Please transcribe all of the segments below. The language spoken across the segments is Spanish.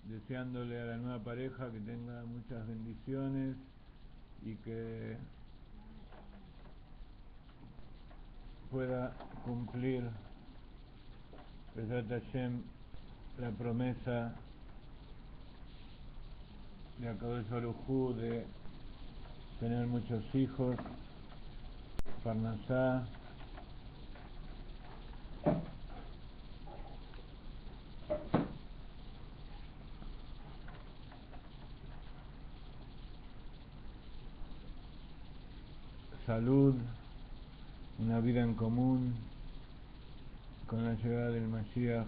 deseándole a la nueva pareja que tenga muchas bendiciones y que pueda cumplir Besat Hashem la promesa de Akadosh Baruj Hu de tener muchos hijos, Parnasá, salud, una vida en común con la llegada del Mashiach.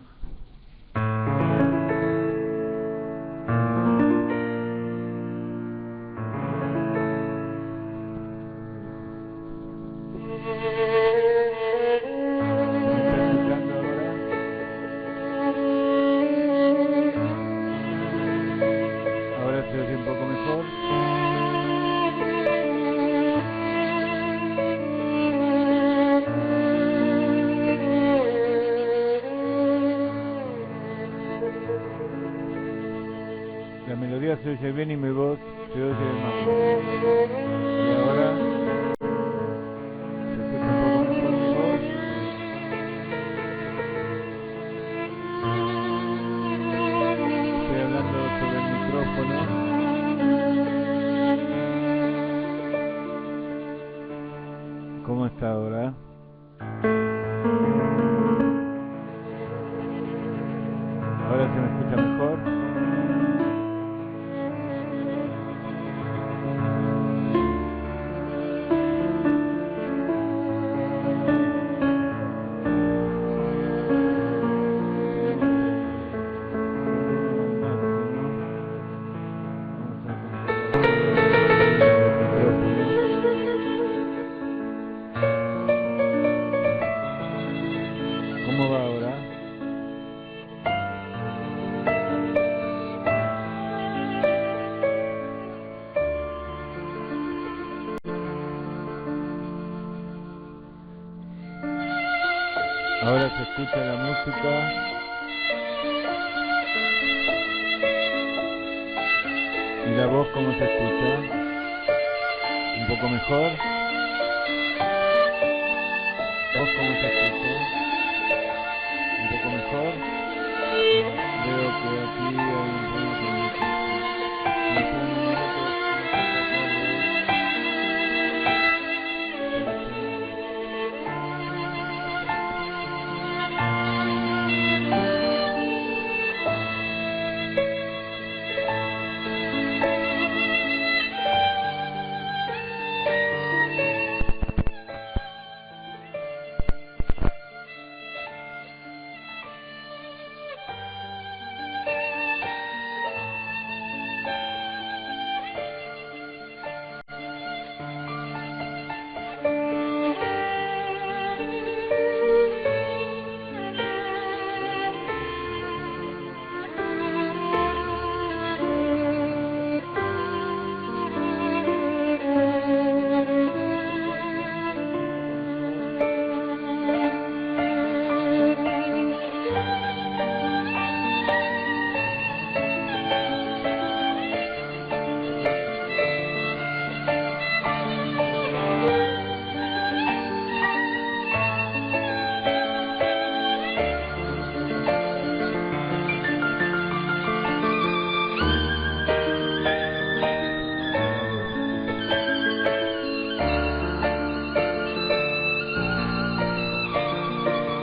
Se oye bien y mi voz se oye mal. Y ahora se escucha un poco mejor mi voz. Estoy hablando sobre el micrófono. ¿Cómo está ahora? ¿Ahora se me escucha mejor? Ahora se escucha la música. ¿Y la voz cómo se escucha? ¿Un poco mejor? ¿Vos cómo se escucha? ¿Un poco mejor? Veo que aquí hay un ruido.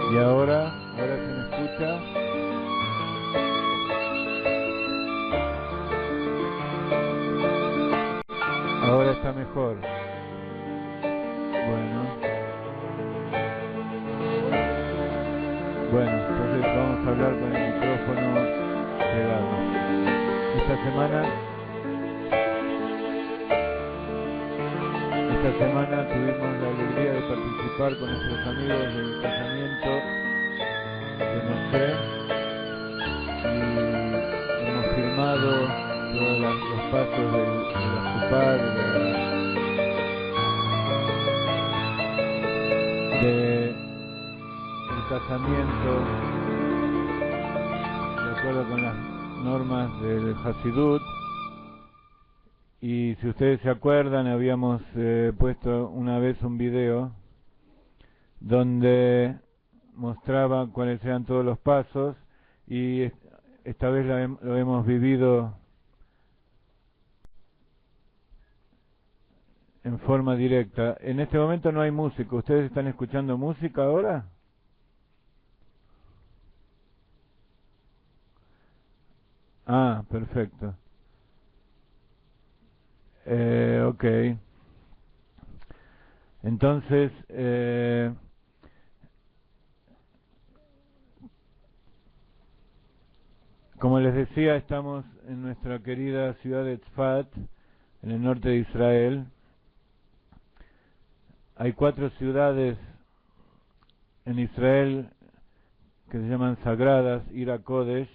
Y ahora se me escucha. Ahora está mejor. Bueno, entonces vamos a hablar con el micrófono pegado. Esta semana tuvimos la alegría de participar con nuestros amigos del casamiento de Moshe y hemos firmado todos los pasos de la Jupá, del casamiento, de acuerdo con las normas del Hasidut. Y si ustedes se acuerdan, habíamos puesto una vez un video donde mostraba cuáles eran todos los pasos, y esta vez lo hemos vivido en forma directa. En este momento no hay música. ¿Ustedes están escuchando música ahora? Ah, perfecto. Ok. Entonces, como les decía, estamos en nuestra querida ciudad de Tzfat, en el norte de Israel. Hay 4 ciudades en Israel que se llaman sagradas, Ira Kodesh,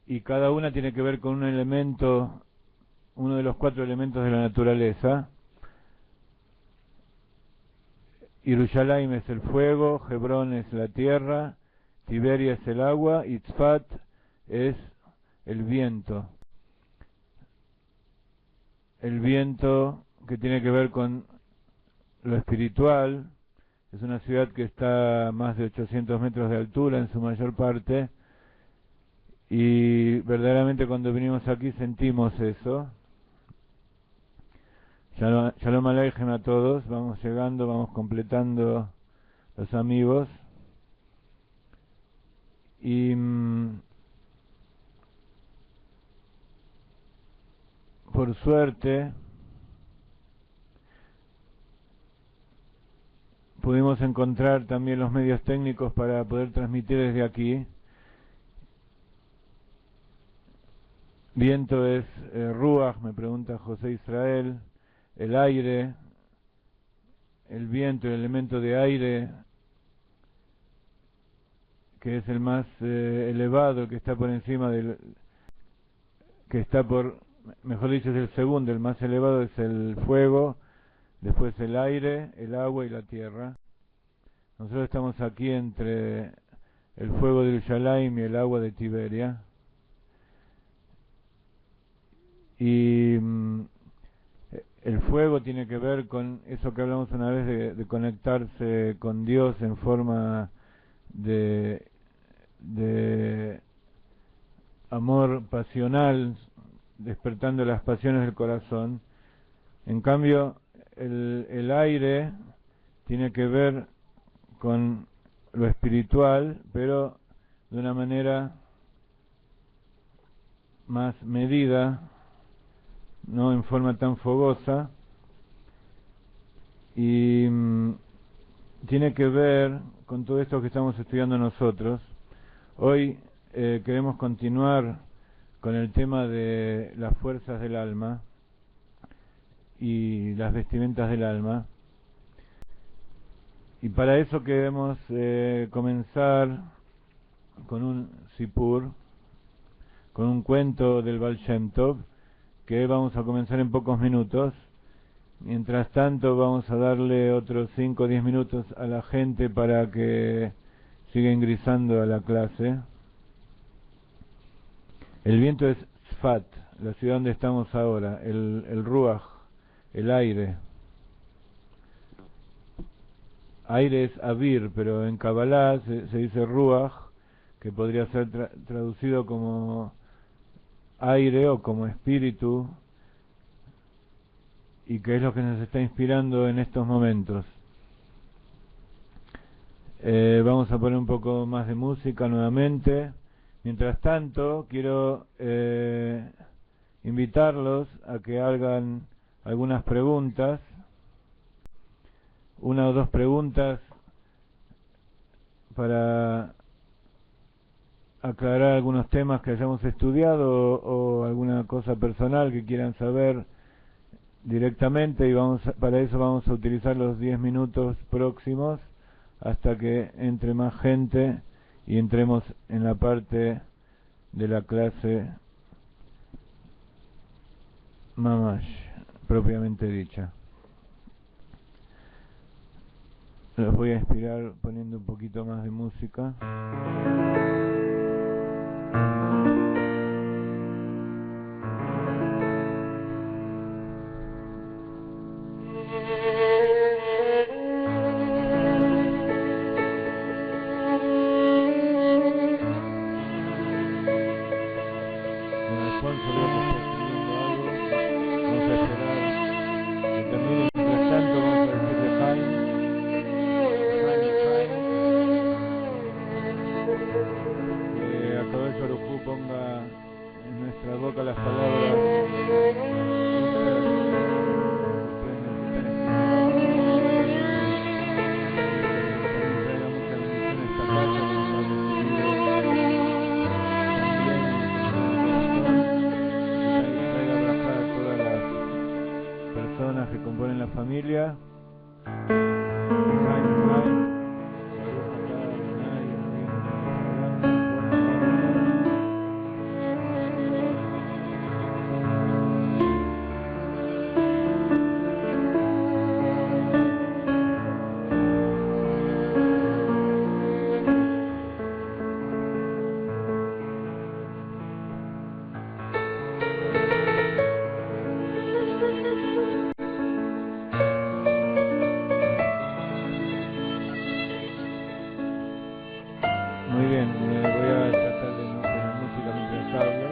y cada una tiene que ver con un elemento, uno de los 4 elementos de la naturaleza. Yerushalayim es el fuego, Hebrón es la tierra, Tiberia es el agua y Tzfat es el viento. El viento que tiene que ver con lo espiritual. Es una ciudad que está a más de 800 metros de altura en su mayor parte, y verdaderamente cuando vinimos aquí sentimos eso. Shalom Aleichem a todos. Vamos llegando, vamos completando los amigos. Y por suerte pudimos encontrar también los medios técnicos para poder transmitir desde aquí. Viento es Ruach, me pregunta José Israel. El aire, el viento, el elemento de aire, que es el más elevado, que está por encima del, que está por, mejor dicho, es el segundo, el más elevado es el fuego, después el aire, el agua y la tierra. Nosotros estamos aquí entre el fuego de Yerushalayim y el agua de Tiberia. Y el fuego tiene que ver con eso que hablamos una vez de conectarse con Dios en forma de amor pasional, despertando las pasiones del corazón. En cambio, el aire tiene que ver con lo espiritual, pero de una manera más medida, no en forma tan fogosa, y tiene que ver con todo esto que estamos estudiando nosotros. Hoy queremos continuar con el tema de las fuerzas del alma y las vestimentas del alma, y para eso queremos comenzar con un sipur, con un cuento del Baal Shem Tov, que vamos a comenzar en pocos minutos. Mientras tanto vamos a darle otros 5 o 10 minutos a la gente para que siga ingresando a la clase. El viento es Tzfat, la ciudad donde estamos ahora, el Ruach, el aire. Aire es Avir, pero en Kabbalah se dice Ruach, que podría ser traducido como aire o como espíritu, y que es lo que nos está inspirando en estos momentos. Vamos a poner un poco más de música nuevamente. Mientras tanto, quiero invitarlos a que hagan algunas preguntas, 1 o 2 preguntas para aclarar algunos temas que hayamos estudiado, o alguna cosa personal que quieran saber directamente, y para eso vamos a utilizar los 10 minutos próximos hasta que entre más gente y entremos en la parte de la clase Mamash propiamente dicha. Los voy a inspirar poniendo un poquito más de música. boca las palabras. Que componen la familia. Muy bien, voy a tratar de no poner música mientras hablo.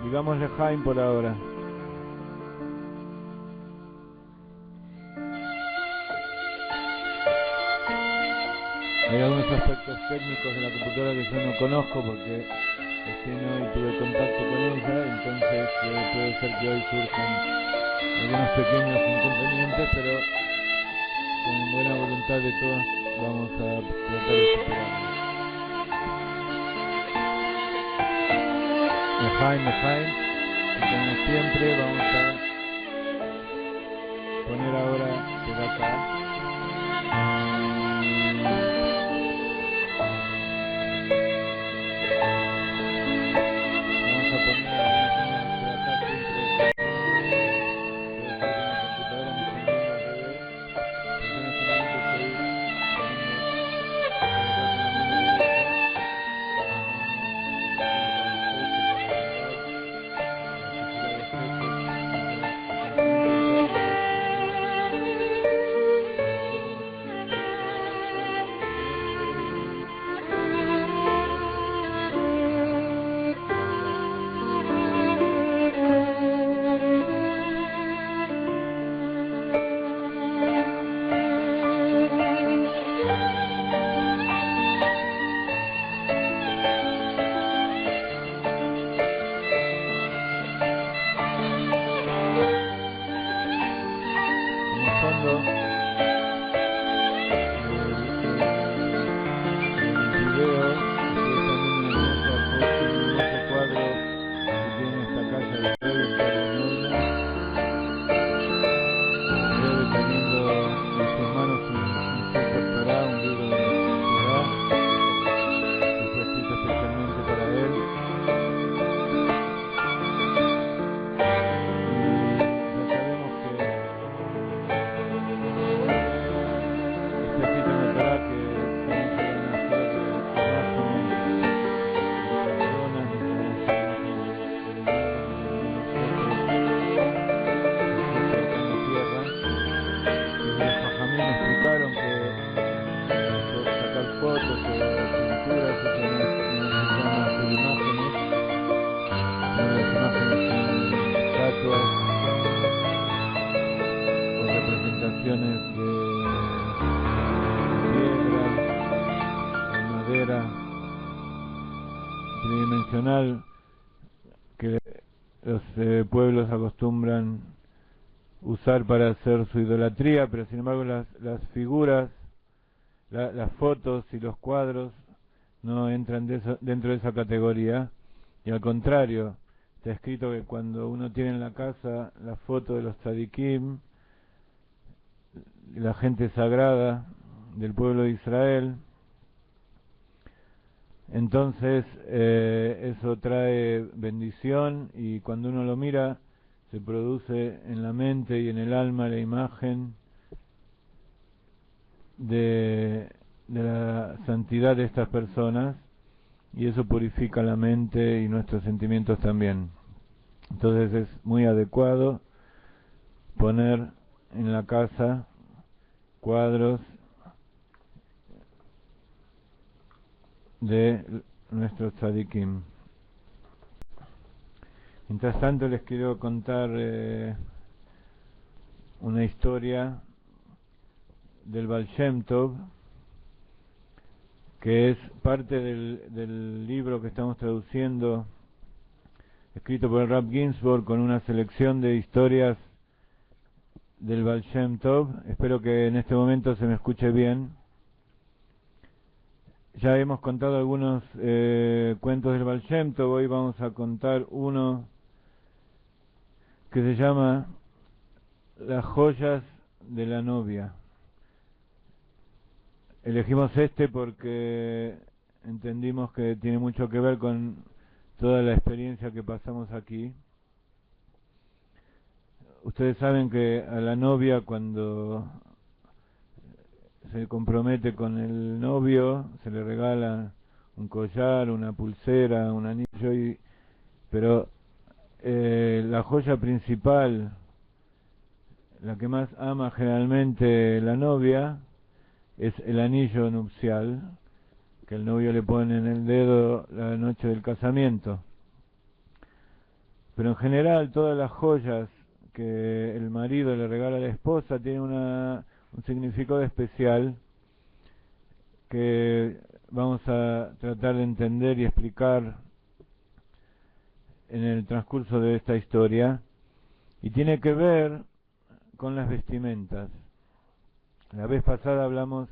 Digámosle Jaime por ahora. Hay algunos aspectos técnicos de la computadora que yo no conozco porque recién hoy tuve contacto con ella, entonces puede ser que hoy surjan algunos pequeños inconvenientes, pero con buena voluntad de todos vamos a tratar de superarlo. Jaime, y como siempre vamos a poner ahora por acá. Tridimensional que los pueblos acostumbran usar para hacer su idolatría, pero sin embargo las figuras, las fotos y los cuadros no entran dentro de esa categoría, y al contrario, está escrito que cuando uno tiene en la casa la foto de los tzadikim, la gente sagrada del pueblo de Israel, entonces eso trae bendición, y cuando uno lo mira se produce en la mente y en el alma la imagen de la santidad de estas personas, y eso purifica la mente y nuestros sentimientos también. Entonces es muy adecuado poner en la casa cuadros de nuestros tzadikim. Mientras tanto les quiero contar una historia del Baal Shem Tov, que es parte del libro que estamos traduciendo escrito por el Rav Ginsburg con una selección de historias del Baal Shem Tov. Espero que en este momento se me escuche bien. Ya hemos contado algunos cuentos del Baal Shem Tov. Hoy vamos a contar uno que se llama Las joyas de la novia. Elegimos este porque entendimos que tiene mucho que ver con toda la experiencia que pasamos aquí. Ustedes saben que a la novia, cuando se compromete con el novio, se le regala un collar, una pulsera, un anillo, pero la joya principal, la que más ama generalmente la novia, es el anillo nupcial que el novio le pone en el dedo la noche del casamiento. Pero en general todas las joyas que el marido le regala a la esposa tienen un significado especial que vamos a tratar de entender y explicar en el transcurso de esta historia, y tiene que ver con las vestimentas. La vez pasada hablamos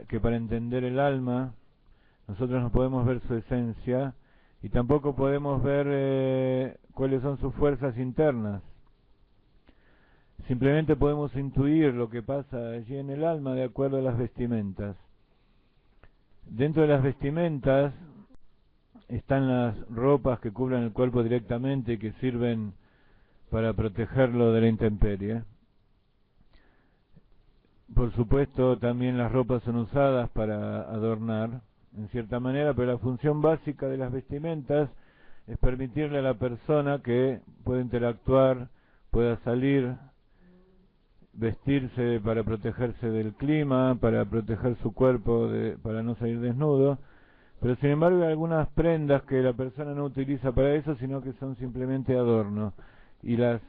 que para entender el alma nosotros no podemos ver su esencia y tampoco podemos ver cuáles son sus fuerzas internas. Simplemente podemos intuir lo que pasa allí en el alma de acuerdo a las vestimentas. Dentro de las vestimentas están las ropas que cubren el cuerpo directamente y que sirven para protegerlo de la intemperie. Por supuesto, también las ropas son usadas para adornar, en cierta manera, pero la función básica de las vestimentas es permitirle a la persona que pueda interactuar, pueda salir, vestirse para protegerse del clima, para proteger su cuerpo, para no salir desnudo. Pero sin embargo hay algunas prendas que la persona no utiliza para eso, sino que son simplemente adorno. Y las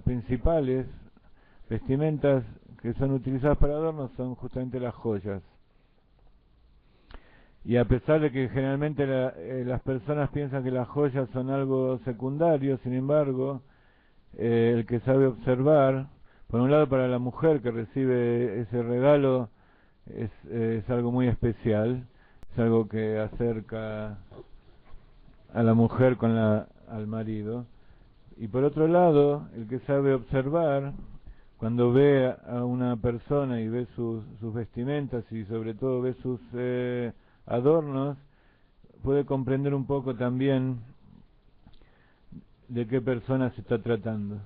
principales vestimentas que son utilizadas para adornos son justamente las joyas. Y a pesar de que generalmente las personas piensan que las joyas son algo secundario, sin embargo, el que sabe observar, por un lado para la mujer que recibe ese regalo es algo muy especial, es algo que acerca a la mujer al marido, y por otro lado, el que sabe observar, cuando ve a una persona y ve sus vestimentas y sobre todo ve sus adornos, puede comprender un poco también de qué persona se está tratando.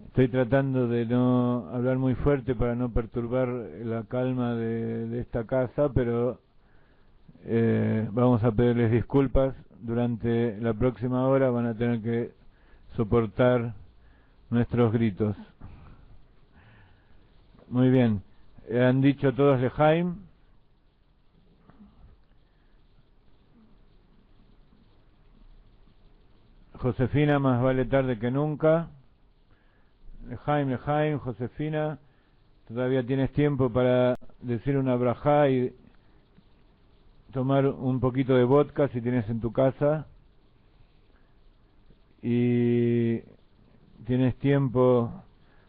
Estoy tratando de no hablar muy fuerte para no perturbar la calma de esta casa, pero vamos a pedirles disculpas. Durante la próxima hora van a tener que soportar nuestros gritos. Muy bien. Han dicho todos Lejaim. Josefina, más vale tarde que nunca. Lejaim, Lejaim, Josefina, todavía tienes tiempo para decir una brajá y tomar un poquito de vodka si tienes en tu casa. Y tienes tiempo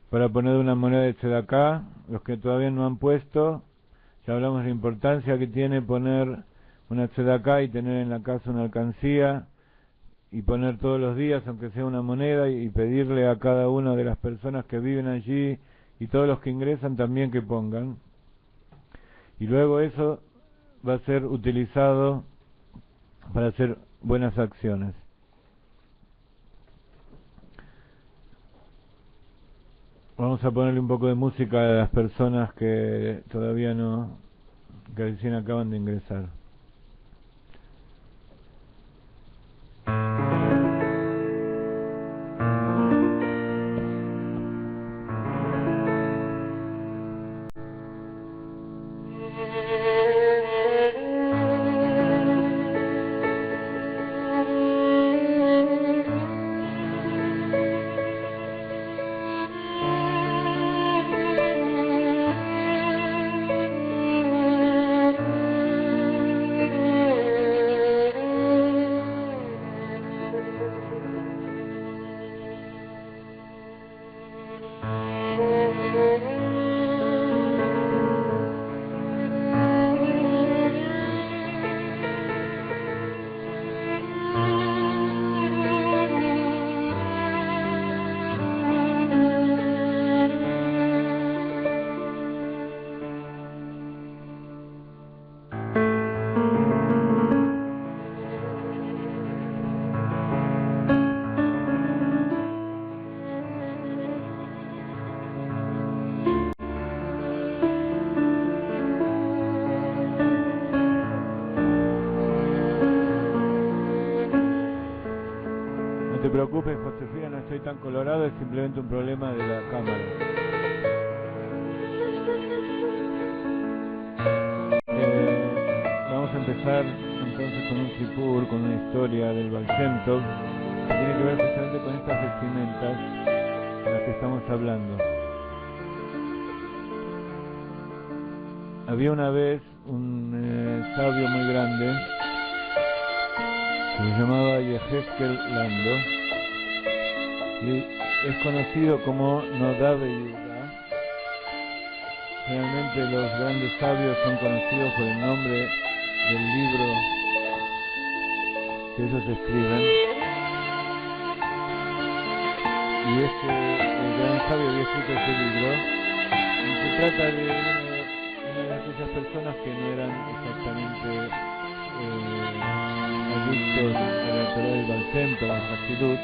para poner una moneda de tzedaká. Los que todavía no han puesto, ya hablamos de la importancia que tiene poner una tzedaká y tener en la casa una alcancía y poner todos los días, aunque sea una moneda, y pedirle a cada una de las personas que viven allí y todos los que ingresan también que pongan. Y luego eso va a ser utilizado para hacer buenas acciones. Vamos a ponerle un poco de música a las personas que todavía no, que recién acaban de ingresar. preocupe, Josefina, no estoy tan colorado, es simplemente un problema de la cámara. Vamos a empezar entonces con un sipur, con una historia del Baal Shem Tov, que tiene que ver justamente con estas vestimentas de las que estamos hablando. Había una vez un sabio muy grande que se llamaba Yehezkel Lando, y es conocido como Nodav Yehuda. Generalmente los grandes sabios son conocidos por el nombre del libro que ellos escriben, y el gran sabio había escrito este libro, y se trata de una de aquellas personas que no eran exactamente adictos a la Torah del Baal Shem Tov, a Hasidut.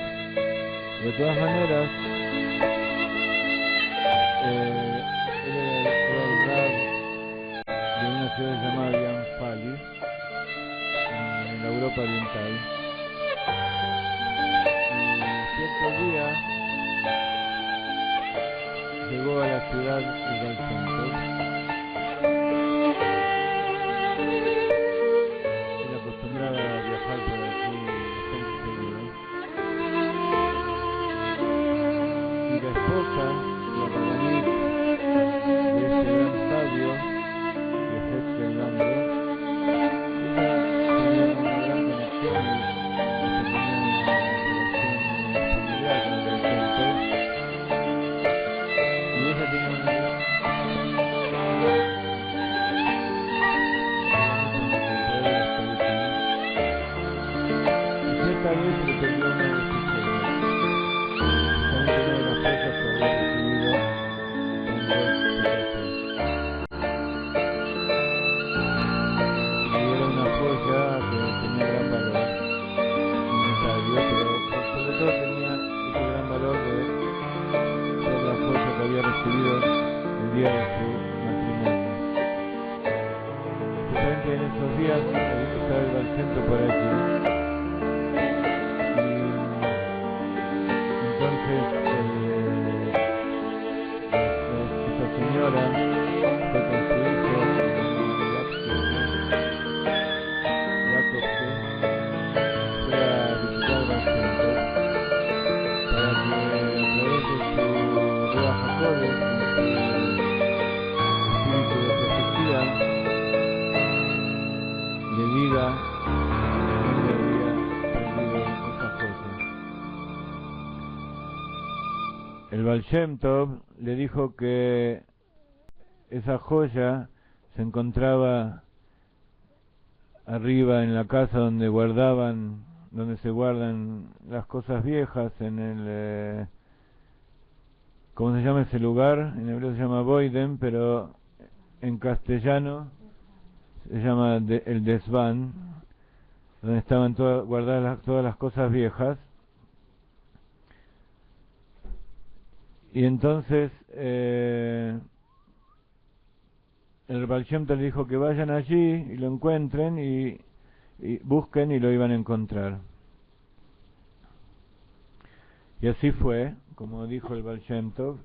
De todas maneras, él era el rab de una ciudad llamada Yanfali, en la Europa Oriental. Y cierto día llegó a la ciudad de Baal Shem Tov. Él acostumbraba a viajar por aquí bastante seguido. Y la esposa, la Rabanit de este gran sabio, Yehezkel Lando, ella tenía una gran conexión y tenía una relación familiar con el Baal Shem Tov, y ella tenía una gran esta vez le perdió una de sus joyas. Justamente una de las joyas que había recibido cuando se casó. Y era una joya que tenía gran valor monetario, pero sobre todo tenía ese gran valor de ser la joya que había recibido el día de su matrimonio. Justamente en esos días estaba el Baal Shem Tov por aquí. Entonces, esta señora fue con su hijo, Jacob, fue a visitar Baal Shem Tov para que a través de su Ruach HaKodesh, con su espíritu de profecía, le diga dónde había perdido esa joya. El Baal Shem Tov le dijo que esa joya se encontraba arriba en la casa donde se guardan las cosas viejas, en el ¿cómo se llama ese lugar? En hebreo se llama Boidem, pero en castellano se llama el Desván, donde estaban guardadas todas las cosas viejas. Y entonces el Baal Shem Tov le dijo que vayan allí y lo encuentren y busquen, y lo iban a encontrar. Y así fue, como dijo el Baal Shem Tov.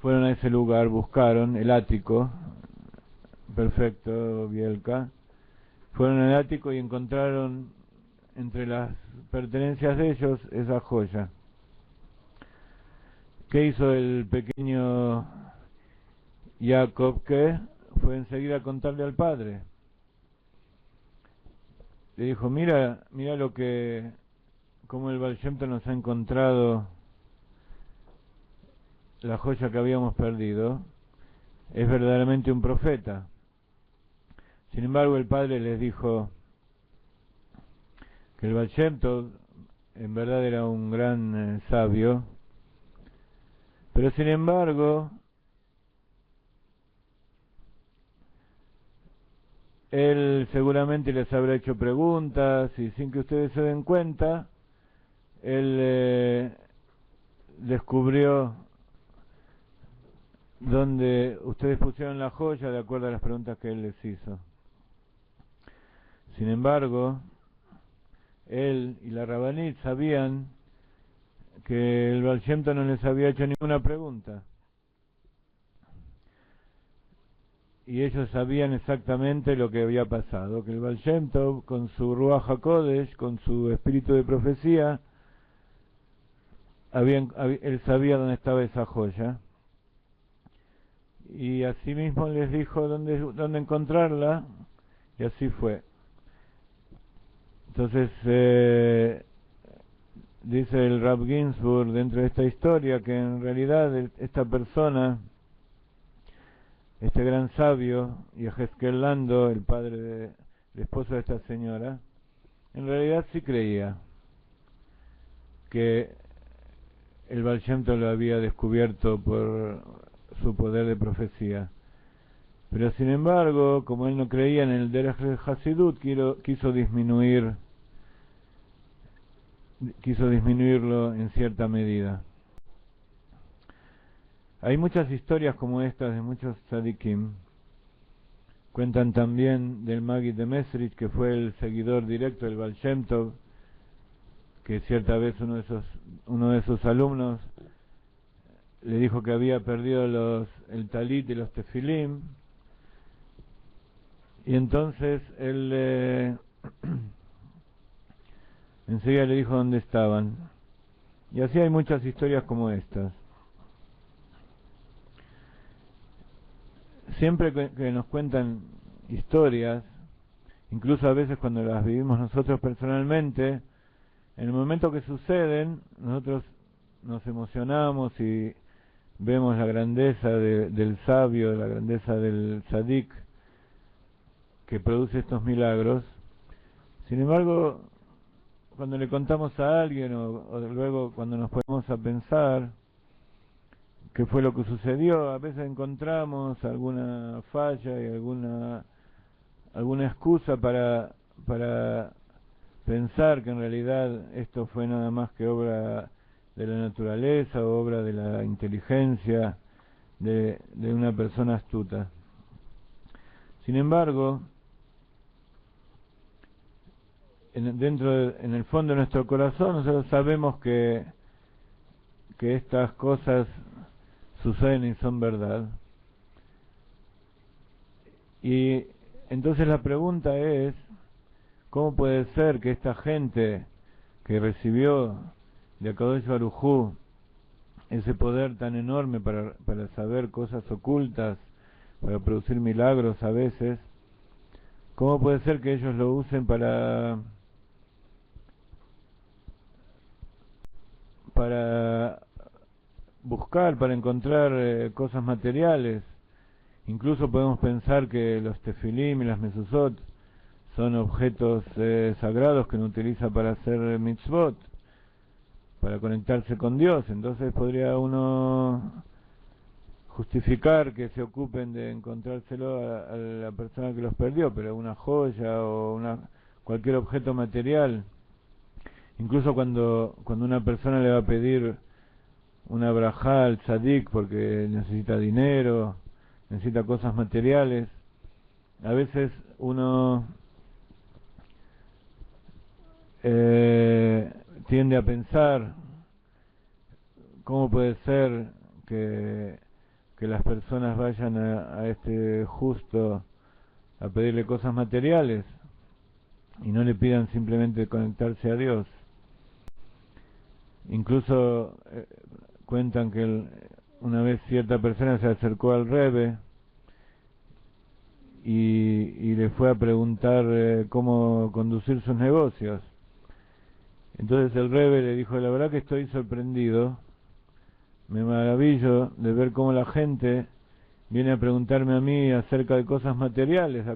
Fueron a ese lugar, buscaron el ático, perfecto, Bielka. Fueron al ático y encontraron entre las pertenencias de ellos esa joya. ¿Qué hizo el pequeño Jacob? Que fue enseguida a contarle al padre. Le dijo, mira cómo el Baal Shem Tov nos ha encontrado la joya que habíamos perdido. Es verdaderamente un profeta. Sin embargo, el padre les dijo que el Baal Shem Tov en verdad era un gran sabio, pero sin embargo él seguramente les habrá hecho preguntas, y sin que ustedes se den cuenta, él descubrió dónde ustedes pusieron la joya de acuerdo a las preguntas que él les hizo. Sin embargo, él y la Rabanit sabían que el Baal Shem Tov no les había hecho ninguna pregunta. Y ellos sabían exactamente lo que había pasado, que el Baal Shem Tov, con su Ruach HaKodesh, con su espíritu de profecía, él sabía dónde estaba esa joya. Y asimismo les dijo dónde encontrarla, y así fue. Entonces, dice el Rav Ginsburg dentro de esta historia que en realidad esta persona, este gran sabio, Yehezkel Lando, el esposo de esta señora, en realidad sí creía que el Baal Shem Tov lo había descubierto por su poder de profecía. Pero sin embargo, como él no creía en el Derech Hasidut, quiso disminuirlo en cierta medida. Hay muchas historias como estas de muchos tzadikim. Cuentan también del Maggid de Mesrich, que fue el seguidor directo del Baal Shem Tov, que cierta vez uno de sus alumnos le dijo que había perdido el talit y los tefilim, y entonces él enseguida le dijo dónde estaban. Y así hay muchas historias como estas. Siempre que nos cuentan historias, incluso a veces cuando las vivimos nosotros personalmente, en el momento que suceden, nosotros nos emocionamos y vemos la grandeza del sabio, la grandeza del tzadik que produce estos milagros. Sin embargo, cuando le contamos a alguien o luego cuando nos ponemos a pensar qué fue lo que sucedió, a veces encontramos alguna falla y alguna excusa para pensar que en realidad esto fue nada más que obra de la naturaleza o obra de la inteligencia de una persona astuta. Sin embargo, en el fondo de nuestro corazón nosotros sabemos que estas cosas suceden y son verdad. Y entonces la pregunta es, ¿cómo puede ser que esta gente que recibió de Akadosh Baruj Hu ese poder tan enorme para saber cosas ocultas, para producir milagros a veces, cómo puede ser que ellos lo usen para buscar, para encontrar cosas materiales? Incluso podemos pensar que los tefilim y las mezuzot son objetos sagrados que uno utiliza para hacer mitzvot, para conectarse con Dios. Entonces podría uno justificar que se ocupen de encontrárselo a la persona que los perdió, pero una joya o cualquier objeto material, incluso cuando una persona le va a pedir una brajá al tzadik porque necesita dinero, necesita cosas materiales, a veces uno tiende a pensar cómo puede ser que las personas vayan a este justo a pedirle cosas materiales y no le pidan simplemente conectarse a Dios. Incluso cuentan que una vez cierta persona se acercó al Rebbe y le fue a preguntar cómo conducir sus negocios. Entonces el Rebbe le dijo: la verdad que estoy sorprendido, me maravillo de ver cómo la gente viene a preguntarme a mí acerca de cosas materiales,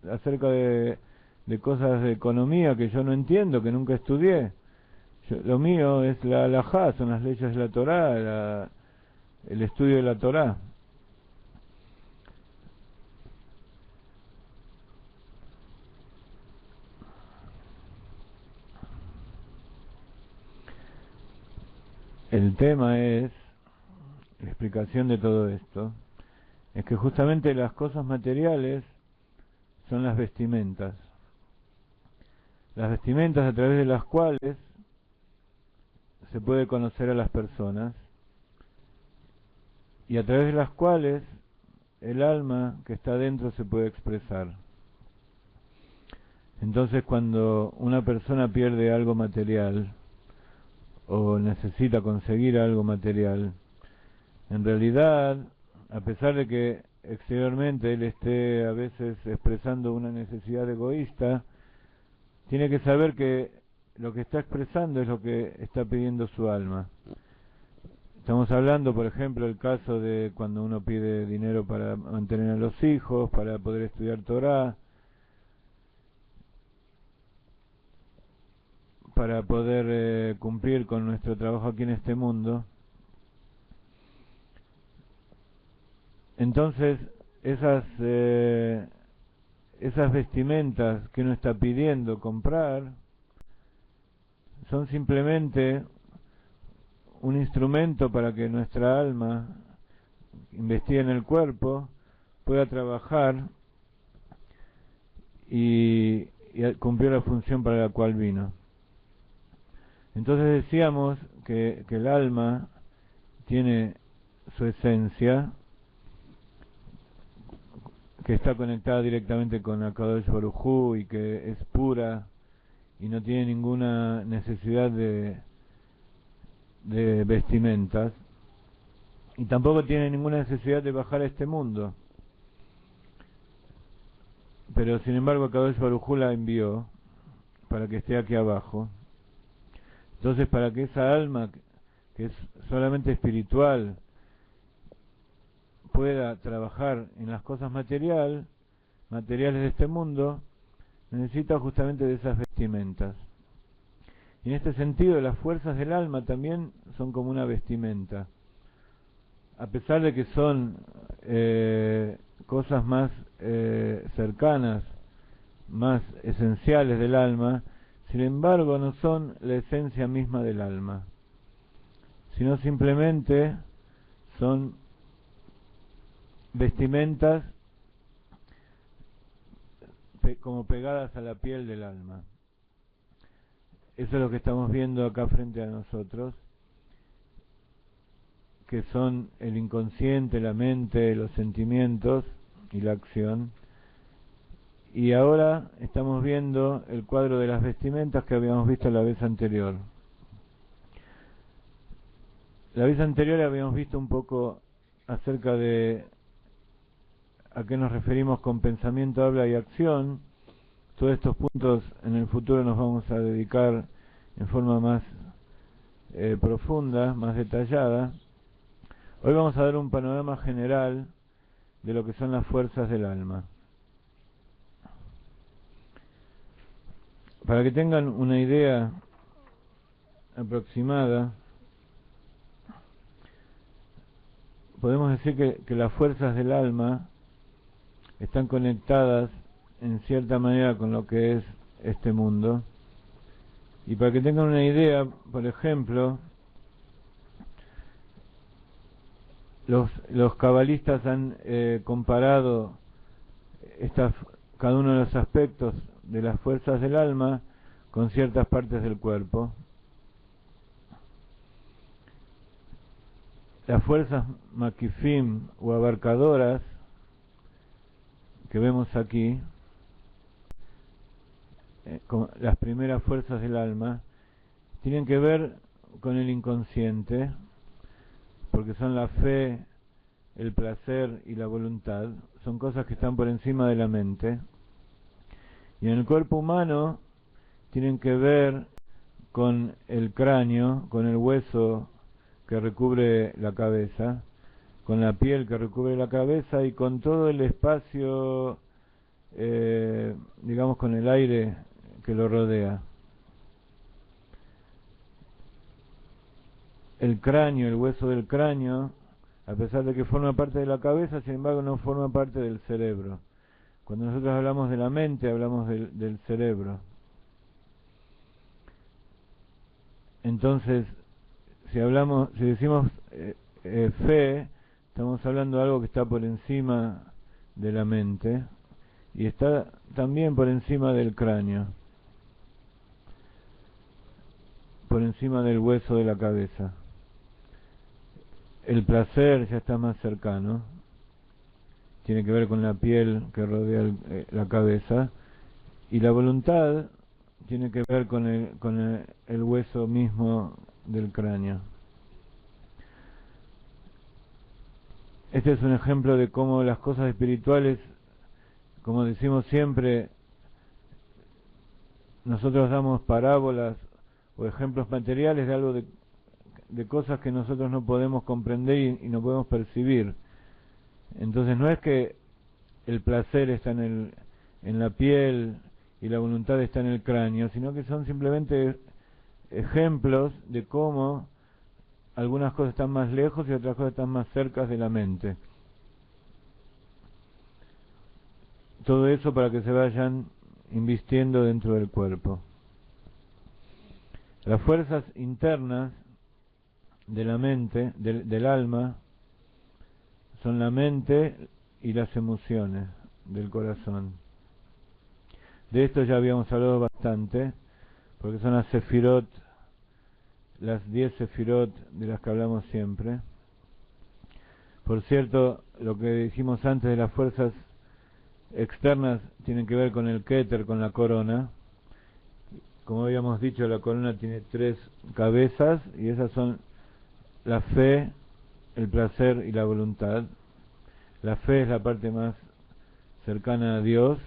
acerca de cosas de economía que yo no entiendo, que nunca estudié. Lo mío es la halajá, son las leyes de la Torá, el estudio de la Torá. El tema es, la explicación de todo esto, es que justamente las cosas materiales son las vestimentas. las vestimentas a través de las cuales se puede conocer a las personas y a través de las cuales el alma que está dentro se puede expresar. Entonces, cuando una persona pierde algo material o necesita conseguir algo material, en realidad, a pesar de que exteriormente él esté a veces expresando una necesidad egoísta, tiene que saber que lo que está expresando es lo que está pidiendo su alma. Estamos hablando, por ejemplo, el caso de cuando uno pide dinero para mantener a los hijos, para poder estudiar Torá, para poder cumplir con nuestro trabajo aquí en este mundo. Entonces, esas vestimentas que uno está pidiendo comprar son simplemente un instrumento para que nuestra alma, investida en el cuerpo, pueda trabajar y cumplir la función para la cual vino. Entonces decíamos que el alma tiene su esencia, que está conectada directamente con Akadosh Baruj Hu y que es pura y no tiene ninguna necesidad de vestimentas, y tampoco tiene ninguna necesidad de bajar a este mundo. Pero sin embargo Akadosh Baruj Hu la envió para que esté aquí abajo. Entonces, para que esa alma que es solamente espiritual pueda trabajar en las cosas materiales de este mundo, necesita justamente de esas vestimentas. Y en este sentido, las fuerzas del alma también son como una vestimenta. A pesar de que son cosas más cercanas, más esenciales del alma, sin embargo no son la esencia misma del alma, sino simplemente son vestimentas como pegadas a la piel del alma. Eso es lo que estamos viendo acá frente a nosotros, que son el inconsciente, la mente, los sentimientos y la acción. Y ahora estamos viendo el cuadro de las vestimentas que habíamos visto la vez anterior. La vez anterior habíamos visto un poco acerca de a qué nos referimos con pensamiento, habla y acción. Todos estos puntos en el futuro nos vamos a dedicar en forma más profunda, más detallada. Hoy vamos a dar un panorama general de lo que son las fuerzas del alma. Para que tengan una idea aproximada, podemos decir que las fuerzas del alma están conectadas en cierta manera con lo que es este mundo. Y para que tengan una idea, por ejemplo, los cabalistas han comparado cada uno de los aspectos de las fuerzas del alma con ciertas partes del cuerpo. Las fuerzas makifim o abarcadoras que vemos aquí, con las primeras fuerzas del alma, tienen que ver con el inconsciente, porque son la fe, el placer y la voluntad. Son cosas que están por encima de la mente. Y en el cuerpo humano tienen que ver con el cráneo, con el hueso que recubre la cabeza, con la piel que recubre la cabeza y con todo el espacio, digamos, con el aire que lo rodea. El cráneo, el hueso del cráneo, a pesar de que forma parte de la cabeza, sin embargo no forma parte del cerebro. Cuando nosotros hablamos de la mente, hablamos del cerebro. Entonces, si decimos fe, estamos hablando de algo que está por encima de la mente y está también por encima del cráneo. por encima del hueso de la cabeza. El placer ya está más cercano, tiene que ver con la piel que rodea la cabeza, y la voluntad tiene que ver con el hueso mismo del cráneo. Este es un ejemplo de cómo las cosas espirituales, como decimos siempre, nosotros damos parábolas o ejemplos materiales de algo de cosas que nosotros no podemos comprender y no podemos percibir. Entonces no es que el placer está en la piel y la voluntad está en el cráneo, sino que son simplemente ejemplos de cómo algunas cosas están más lejos y otras cosas están más cerca de la mente. Todo eso para que se vayan invistiendo dentro del cuerpo. Las fuerzas internas de la mente, del alma, son la mente y las emociones del corazón. De esto ya habíamos hablado bastante, porque son las sefirot, las 10 sefirot de las que hablamos siempre. Por cierto, lo que dijimos antes de las fuerzas externas tienen que ver con el Keter, con la corona. Como habíamos dicho, la corona tiene 3 cabezas, y esas son la fe, el placer y la voluntad. La fe es la parte más cercana a Dios,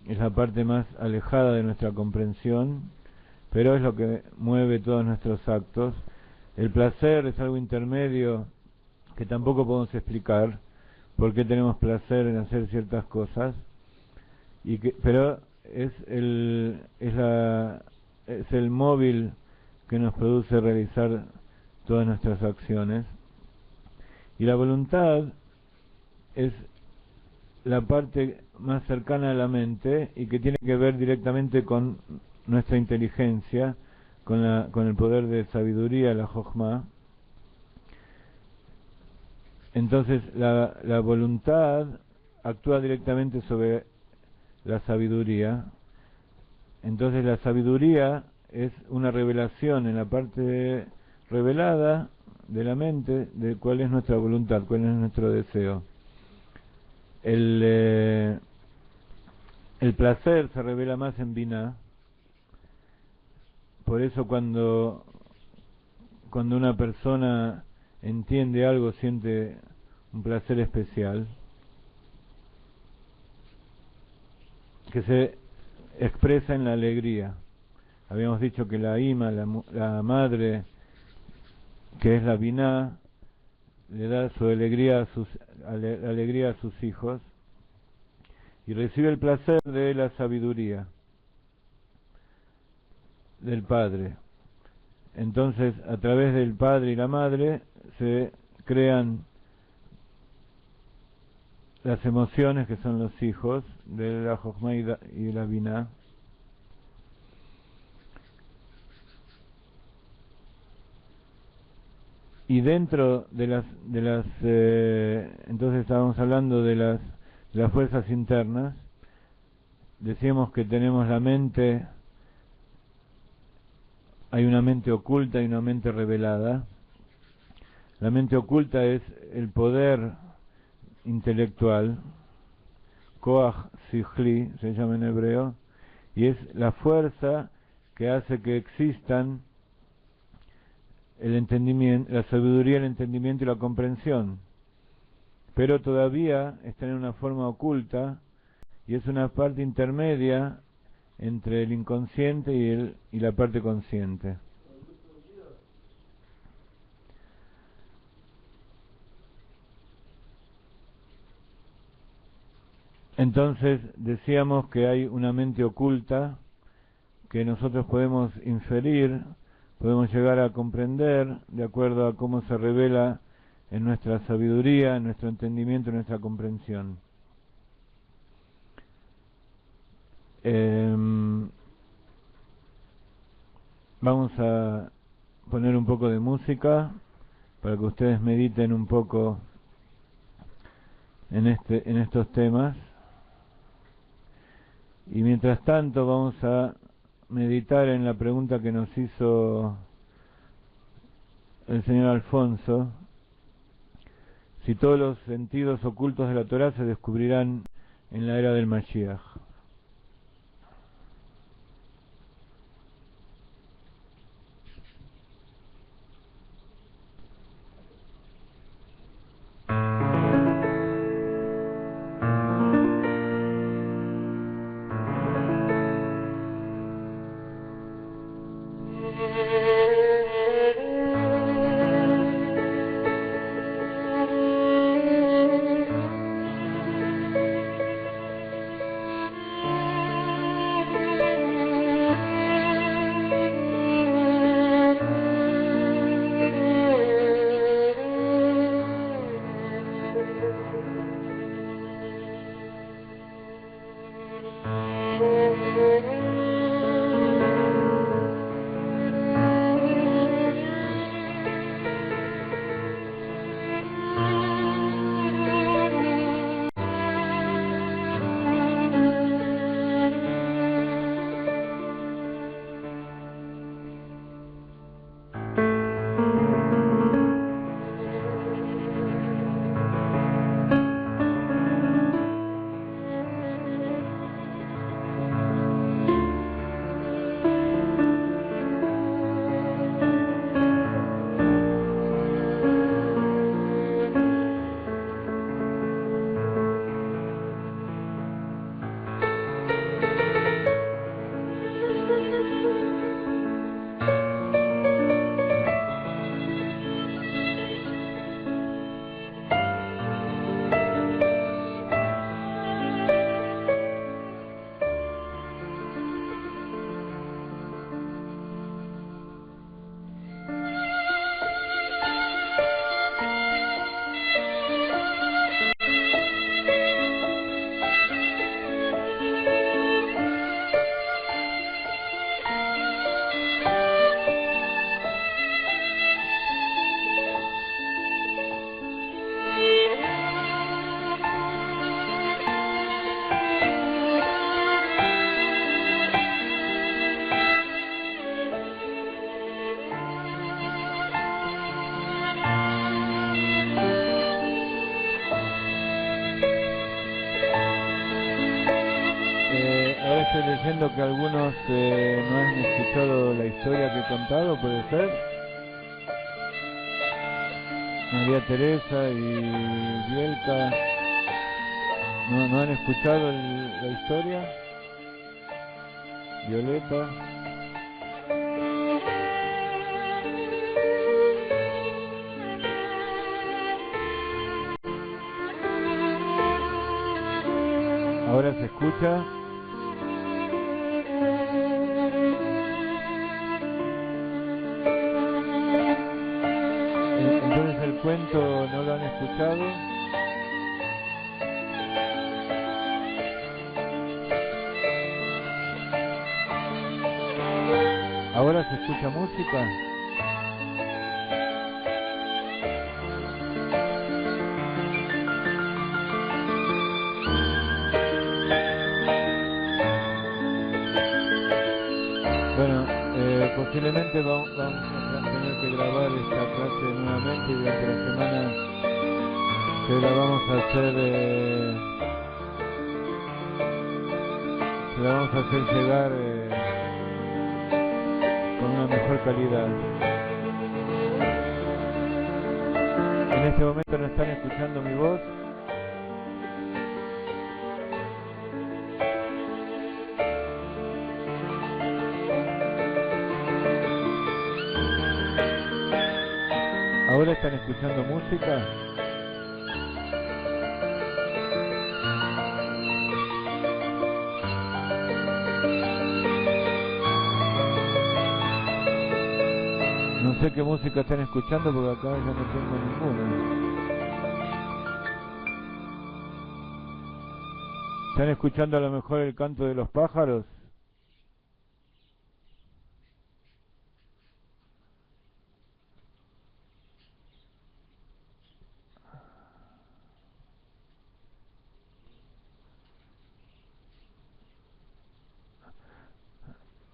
es la parte más alejada de nuestra comprensión, pero es lo que mueve todos nuestros actos. El placer es algo intermedio que tampoco podemos explicar por qué tenemos placer en hacer ciertas cosas, pero es el móvil que nos produce realizar todas nuestras acciones. Y la voluntad es la parte más cercana a la mente y que tiene que ver directamente con nuestra inteligencia, con el poder de sabiduría, la Jochma. Entonces la voluntad actúa directamente sobre la sabiduría. Entonces la sabiduría es una revelación en la parte revelada de la mente de cuál es nuestra voluntad, cuál es nuestro deseo. El placer se revela más en Binah. Por eso cuando una persona entiende algo, siente un placer especial que se expresa en la alegría. Habíamos dicho que la ima, la madre, que es la Binah, le da su alegría a sus hijos, y recibe el placer de la sabiduría del padre. Entonces, a través del padre y la madre se crean las emociones que son los hijos de la Jochma y de la Binah. Y dentro de las entonces estábamos hablando de las fuerzas internas. Decíamos que tenemos la mente, hay una mente oculta y una mente revelada. La mente oculta es el poder intelectual, Koach Sichli se llama en hebreo, y es la fuerza que hace que existan el entendimiento, la sabiduría, el entendimiento y la comprensión, pero todavía está en una forma oculta y es una parte intermedia entre el inconsciente y la parte consciente. Entonces decíamos que hay una mente oculta que nosotros podemos inferir, podemos llegar a comprender de acuerdo a cómo se revela en nuestra sabiduría, en nuestro entendimiento, en nuestra comprensión. Vamos a poner un poco de música para que ustedes mediten un poco en estos temas, y mientras tanto vamos a meditar en la pregunta que nos hizo el señor Alfonso, si todos los sentidos ocultos de la Torá se descubrirán en la era del Mashiach. Estoy leyendo que algunos no han escuchado la historia que he contado, ¿puede ser? María Teresa y Bielka, ¿no han escuchado la historia? Violeta. Ahora se escucha. Entonces el cuento no lo han escuchado. Ahora se escucha música. Bueno, posiblemente vamos a tener que grabar esta clase nuevamente y durante la semana se la vamos a hacer llegar con una mejor calidad. En este momento no están escuchando mi voz. ¿Ahora están escuchando música? No sé qué música están escuchando porque acá yo no tengo ninguna. ¿Están escuchando a lo mejor el canto de los pájaros?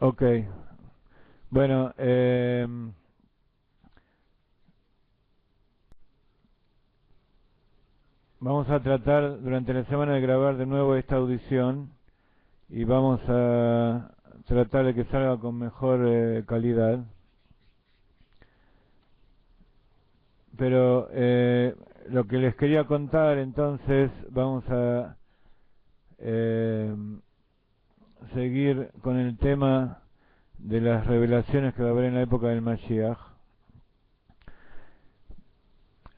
Ok, bueno, vamos a tratar durante la semana de grabar de nuevo esta audición y vamos a tratar de que salga con mejor calidad. Pero lo que les quería contar entonces, vamos a eh, seguir con el tema de las revelaciones que va a haber en la época del Mashiach.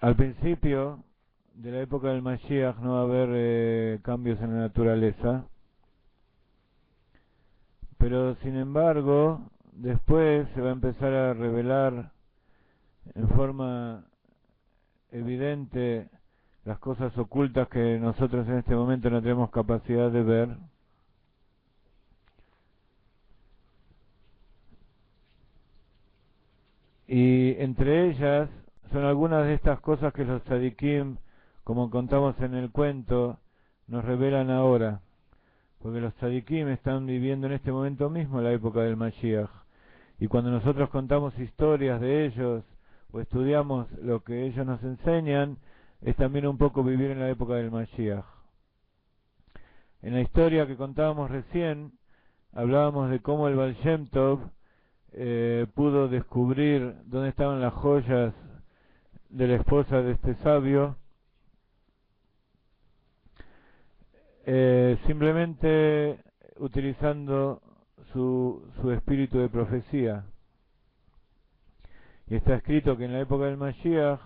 Al principio de la época del Mashiach no va a haber cambios en la naturaleza, pero sin embargo después se va a empezar a revelar en forma evidente las cosas ocultas que nosotros en este momento no tenemos capacidad de ver. Y entre ellas son algunas de estas cosas que los tzadikim, como contamos en el cuento, nos revelan ahora. Porque los tzadikim están viviendo en este momento mismo la época del Mashiach. Y cuando nosotros contamos historias de ellos o estudiamos lo que ellos nos enseñan, es también un poco vivir en la época del Mashiach. En la historia que contábamos recién, hablábamos de cómo el Baal Shem Tov pudo descubrir dónde estaban las joyas de la esposa de este sabio, simplemente utilizando su espíritu de profecía. Y está escrito que en la época del Mashiach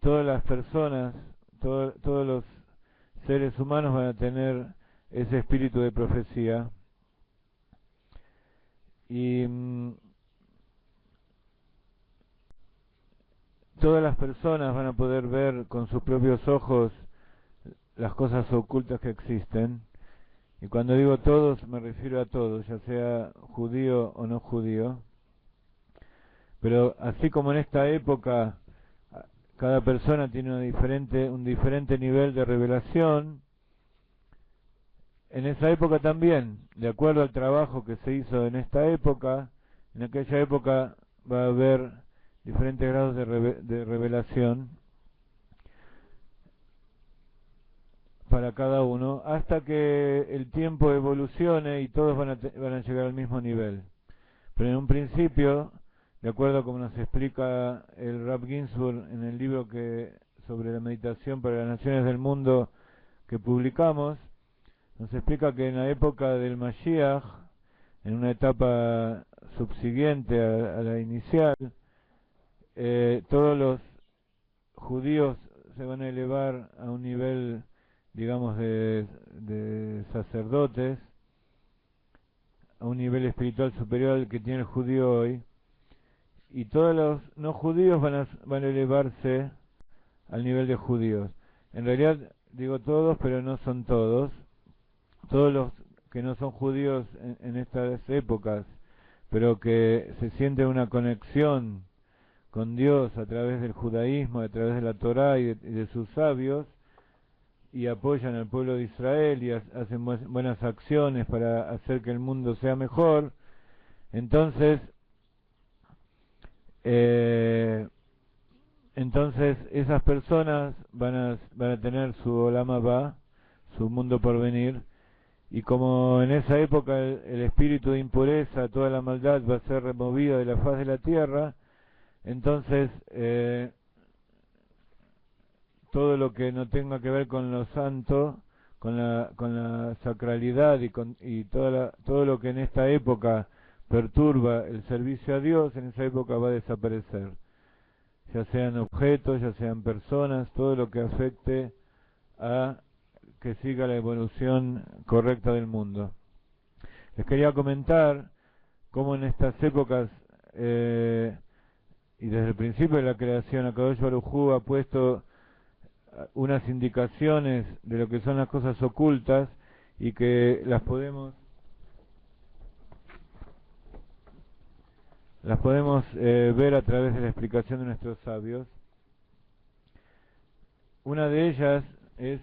todas las personas, todos los seres humanos van a tener ese espíritu de profecía. Y todas las personas van a poder ver con sus propios ojos las cosas ocultas que existen. Y cuando digo todos, me refiero a todos, ya sea judío o no judío. Pero así como en esta época cada persona tiene un diferente nivel de revelación, en esa época también, de acuerdo al trabajo que se hizo en esta época, en aquella época va a haber diferentes grados de revelación para cada uno, hasta que el tiempo evolucione y todos van a llegar al mismo nivel. Pero en un principio, de acuerdo a como nos explica el Rav Ginsburg en el libro sobre la meditación para las naciones del mundo que publicamos, nos explica que en la época del Mashiach, en una etapa subsiguiente a la inicial, todos los judíos se van a elevar a un nivel, digamos, de sacerdotes, a un nivel espiritual superior al que tiene el judío hoy, y todos los no judíos van a elevarse al nivel de judíos. En realidad digo todos, pero no son todos. Todos los que no son judíos en estas épocas, pero que se siente una conexión con Dios a través del judaísmo, a través de la Torá y de sus sabios, y apoyan al pueblo de Israel y hacen buenas acciones para hacer que el mundo sea mejor. Entonces, esas personas van a tener su Olam Haba, su mundo por venir, y como en esa época el espíritu de impureza, toda la maldad va a ser removida de la faz de la tierra, entonces todo lo que no tenga que ver con lo santo, con la sacralidad y todo lo que en esta época perturba el servicio a Dios, en esa época va a desaparecer. Ya sean objetos, ya sean personas, todo lo que afecte a que siga la evolución correcta del mundo. Les quería comentar cómo en estas épocas y desde el principio de la creación, Akadosh Baruj Hu ha puesto unas indicaciones de lo que son las cosas ocultas y que las podemos ver a través de la explicación de nuestros sabios. Una de ellas es,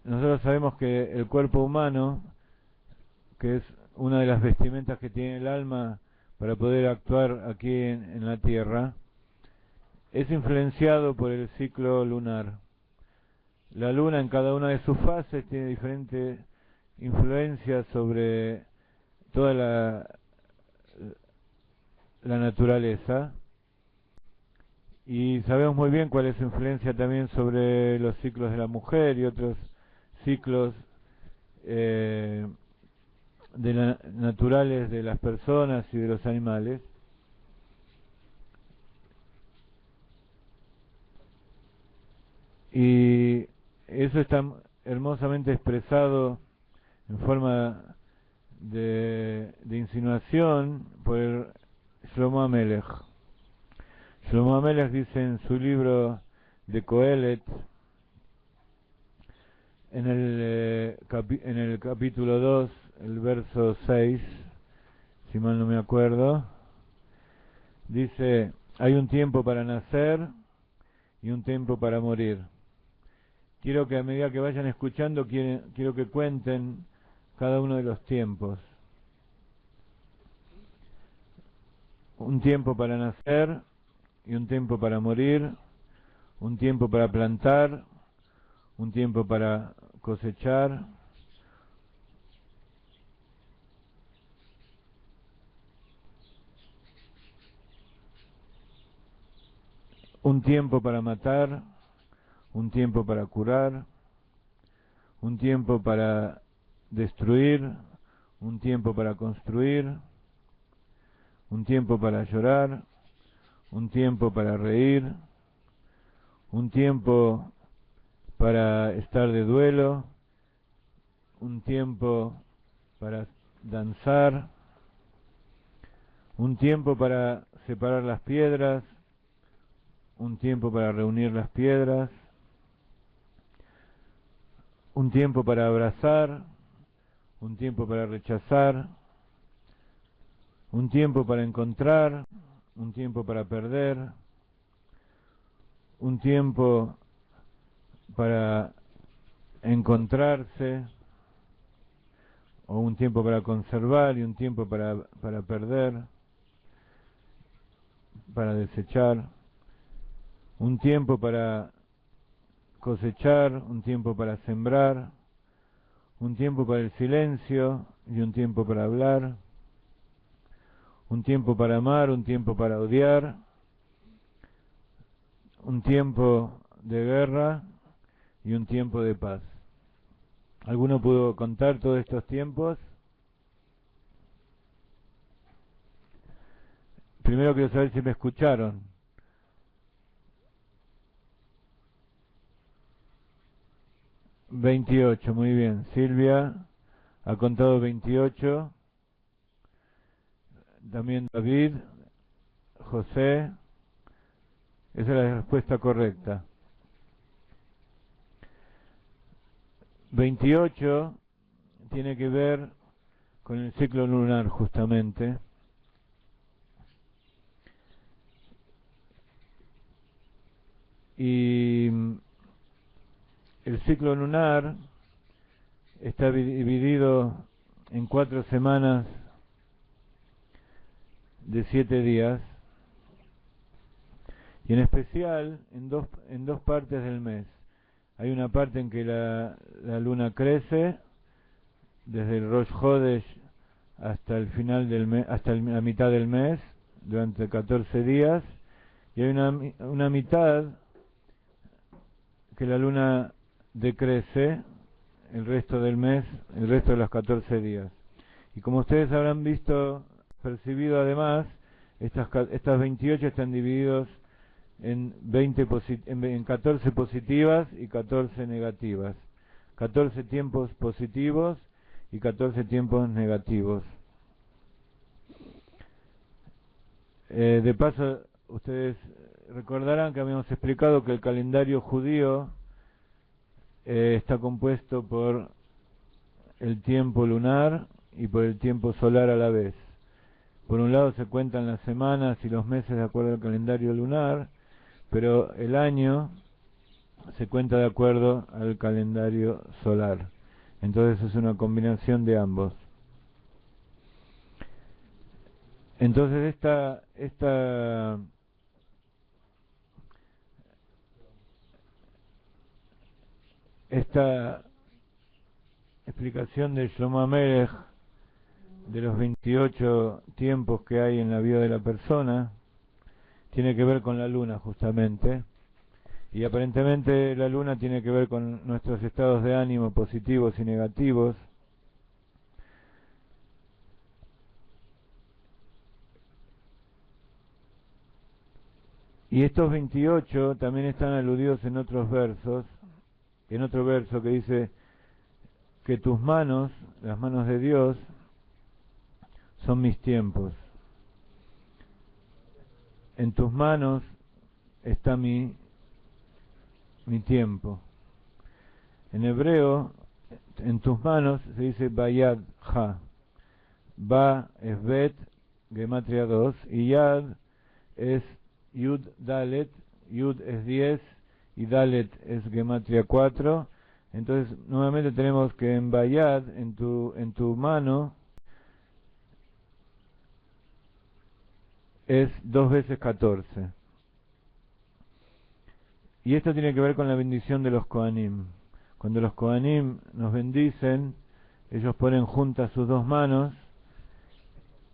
nosotros sabemos que el cuerpo humano, que es una de las vestimentas que tiene el alma para poder actuar aquí en la tierra, es influenciado por el ciclo lunar. La luna en cada una de sus fases tiene diferentes influencias sobre toda la naturaleza, y sabemos muy bien cuál es su influencia también sobre los ciclos de la mujer y otros ciclos naturales de las personas y de los animales. Y eso está hermosamente expresado en forma de insinuación por el Shlomo Amelech. Shlomo Amelech dice en su libro de Coelet, en el capítulo 2, el verso 6, si mal no me acuerdo, dice: hay un tiempo para nacer y un tiempo para morir. Quiero que a medida que vayan escuchando, quiero que cuenten cada uno de los tiempos. Un tiempo para nacer y un tiempo para morir, un tiempo para plantar, un tiempo para cosechar, un tiempo para matar, un tiempo para curar, un tiempo para destruir, un tiempo para construir, un tiempo para llorar, un tiempo para reír, un tiempo para estar de duelo, un tiempo para danzar, un tiempo para separar las piedras, un tiempo para reunir las piedras, un tiempo para abrazar, un tiempo para rechazar, un tiempo para encontrar, un tiempo para perder, un tiempo para encontrarse, o un tiempo para conservar y un tiempo para perder, para desechar, un tiempo para cosechar, un tiempo para sembrar, un tiempo para el silencio y un tiempo para hablar, un tiempo para amar, un tiempo para odiar, un tiempo de guerra y un tiempo de paz. ¿Alguno pudo contar todos estos tiempos? Primero quiero saber si me escucharon. 28, muy bien. Silvia ha contado 28. También David, José. Esa es la respuesta correcta. 28 tiene que ver con el ciclo lunar, justamente. Y el ciclo lunar está dividido en 4 semanas de 7 días, y en especial en dos partes del mes. Hay una parte en que la luna crece desde el Rosh Hodesh hasta el final del mes, hasta la mitad del mes, durante 14 días, y hay una mitad que la luna decrece el resto del mes, el resto de los 14 días. Y como ustedes habrán visto, percibido además, estas 28 están divididos en 14 positivas y 14 negativas. 14 tiempos positivos y 14 tiempos negativos. De paso, ustedes recordarán que habíamos explicado que el calendario judío está compuesto por el tiempo lunar y por el tiempo solar a la vez. Por un lado se cuentan las semanas y los meses de acuerdo al calendario lunar, pero el año se cuenta de acuerdo al calendario solar. Entonces es una combinación de ambos. Entonces esta explicación de Shlomo Amelech de los 28 tiempos que hay en la vida de la persona tiene que ver con la luna justamente, y aparentemente la luna tiene que ver con nuestros estados de ánimo positivos y negativos. Y estos 28 también están aludidos en otros versos, en otro verso que dice que tus manos, las manos de Dios, son mis tiempos. En tus manos está mi tiempo. En hebreo, en tus manos se dice Bayad Ha. Ba es Bet, Gematria 2, y Yad es Yud Dalet. Yud es 10 y Dalet es Gematria 4. Entonces, nuevamente tenemos que en Bayad, en tu mano, es 2 veces 14. Y esto tiene que ver con la bendición de los Kohanim. Cuando los Kohanim nos bendicen, ellos ponen juntas sus dos manos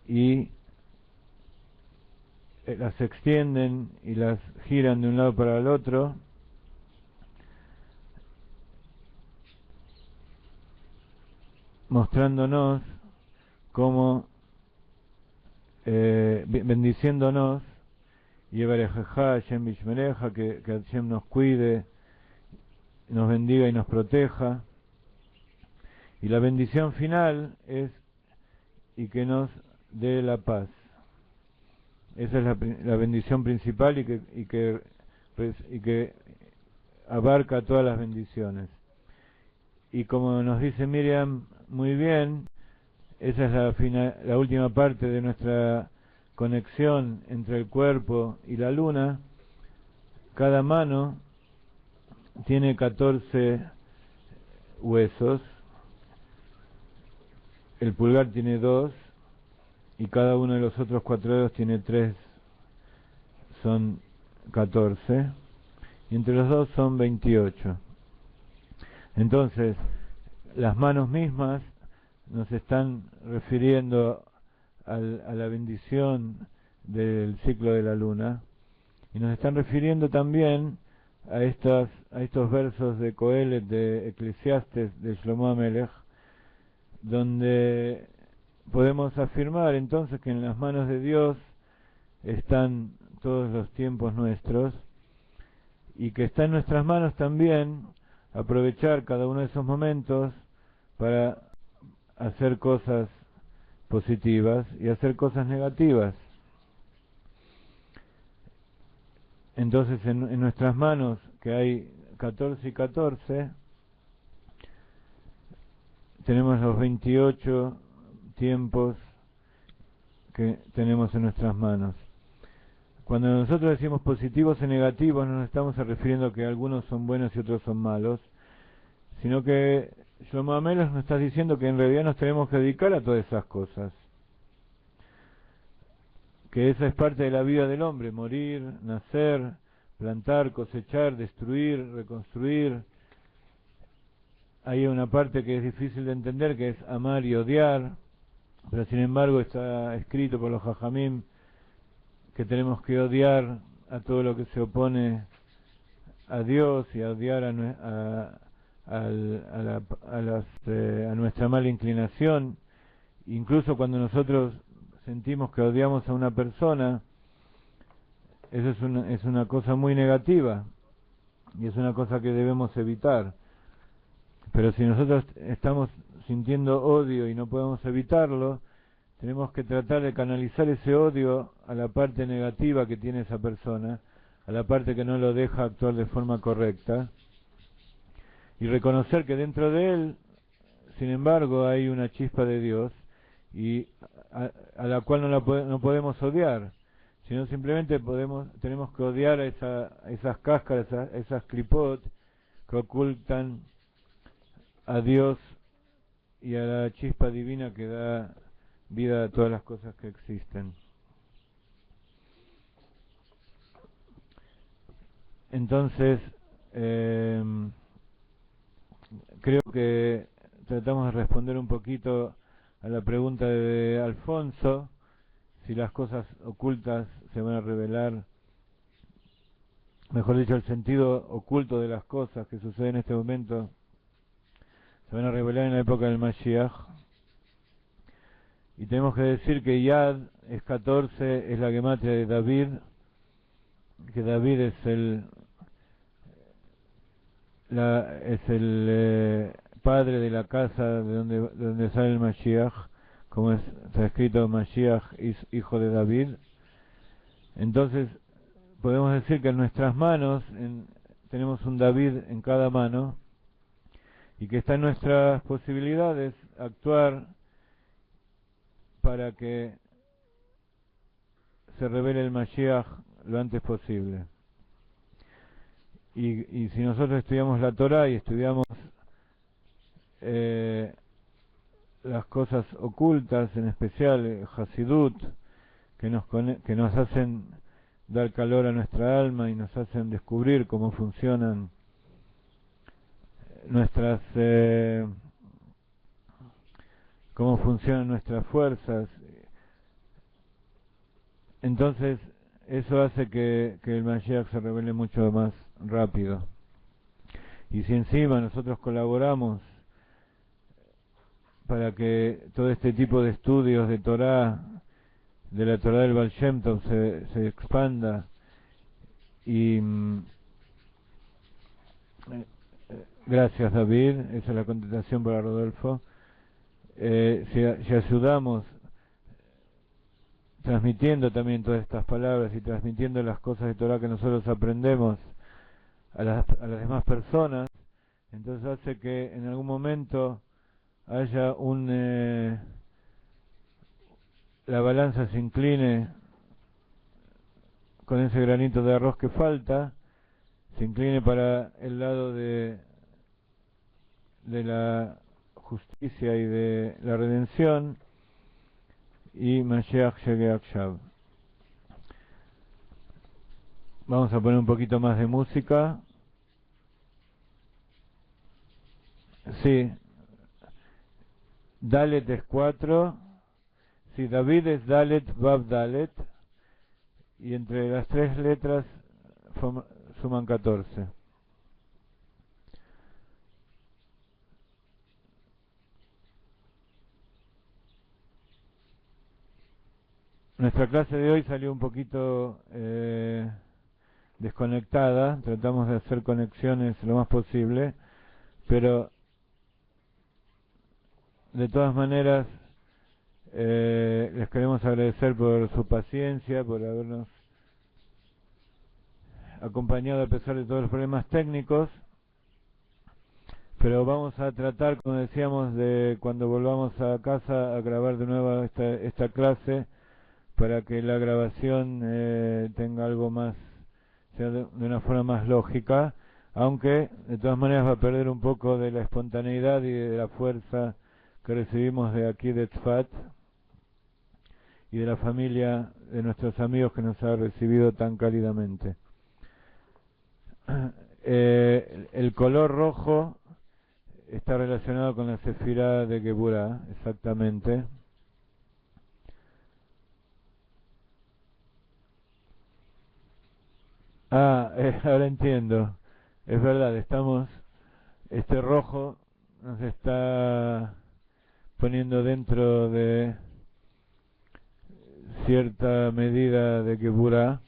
y las extienden y las giran de un lado para el otro, mostrándonos cómo, bendiciéndonos, y Evarejeja, Hashem Bishmereja, que Hashem nos cuide, nos bendiga y nos proteja. Y la bendición final es y que nos dé la paz. Esa es la bendición principal y que abarca todas las bendiciones. Y como nos dice Miriam muy bien, esa es la última parte de nuestra conexión entre el cuerpo y la luna. Cada mano tiene 14 huesos, el pulgar tiene 2 y cada uno de los otros 4 dedos tiene 3, son 14, y entre los dos son 28. Entonces, las manos mismas nos están refiriendo a la bendición del ciclo de la luna, y nos están refiriendo también a estos versos de Coelet, de Eclesiastes, de Shlomo Amelech, donde podemos afirmar entonces que en las manos de Dios están todos los tiempos nuestros, y que está en nuestras manos también aprovechar cada uno de esos momentos para hacer cosas positivas y hacer cosas negativas. Entonces en nuestras manos, que hay 14 y 14, tenemos los 28 tiempos que tenemos en nuestras manos. Cuando nosotros decimos positivos y negativos, no nos estamos refiriendo a que algunos son buenos y otros son malos, sino que Shlomo Amelech nos está diciendo que en realidad nos tenemos que dedicar a todas esas cosas, que esa es parte de la vida del hombre: morir, nacer, plantar, cosechar, destruir, reconstruir. Hay una parte que es difícil de entender, que es amar y odiar, pero sin embargo está escrito por los Jajamim que tenemos que odiar a todo lo que se opone a Dios y a odiar a nuestra mala inclinación. Incluso cuando nosotros sentimos que odiamos a una persona, eso es una cosa muy negativa y es una cosa que debemos evitar. Pero si nosotros estamos sintiendo odio y no podemos evitarlo, tenemos que tratar de canalizar ese odio a la parte negativa que tiene esa persona, a la parte que no lo deja actuar de forma correcta, y reconocer que dentro de él, sin embargo, hay una chispa de Dios, y a la cual no podemos odiar, sino simplemente tenemos que odiar a esas cáscaras, a esas clipot que ocultan a Dios y a la chispa divina que da vida a todas las cosas que existen. Entonces, creo que tratamos de responder un poquito a la pregunta de Alfonso, si las cosas ocultas se van a revelar, mejor dicho, el sentido oculto de las cosas que suceden en este momento se van a revelar en la época del Mashiach. Y tenemos que decir que Yad es 14, es la gematria de David, que David es el padre de la casa de donde sale el Mashiach, como está escrito, Mashiach es hijo de David. Entonces podemos decir que en nuestras manos tenemos un David en cada mano, y que está en nuestras posibilidades actuar para que se revele el Mashiach lo antes posible. Y si nosotros estudiamos la Torah y estudiamos las cosas ocultas, en especial Hasidut, que nos hacen dar calor a nuestra alma y nos hacen descubrir cómo funcionan cómo funcionan nuestras fuerzas, entonces eso hace que el Mashiach se revele mucho más rápido. Y si encima nosotros colaboramos para que todo este tipo de estudios de Torah, de la Torah del Baal Shem Tov, se expanda, y gracias, David, esa es la contestación para Rodolfo. Si ayudamos transmitiendo también todas estas palabras y transmitiendo las cosas de Torah que nosotros aprendemos a las demás personas, entonces hace que en algún momento haya la balanza se incline con ese granito de arroz que falta, se incline para el lado de la justicia y de la redención, y Mashiach llegue a Akshav. Vamos a poner un poquito más de música. Sí, Dalet es 4. Sí, David es Dalet, Vav Dalet, y entre las tres letras suman 14. Nuestra clase de hoy salió un poquito desconectada, tratamos de hacer conexiones lo más posible, pero de todas maneras les queremos agradecer por su paciencia, por habernos acompañado a pesar de todos los problemas técnicos, pero vamos a tratar, como decíamos, de cuando volvamos a casa a grabar de nuevo esta clase, para que la grabación tenga algo más, sea de una forma más lógica, aunque de todas maneras va a perder un poco de la espontaneidad y de la fuerza que recibimos de aquí de Tzfat y de la familia de nuestros amigos que nos ha recibido tan cálidamente. El color rojo está relacionado con la Sefirá de Geburah, exactamente. Ahora entiendo. Es verdad, este rojo nos está poniendo dentro de cierta medida de Geburah,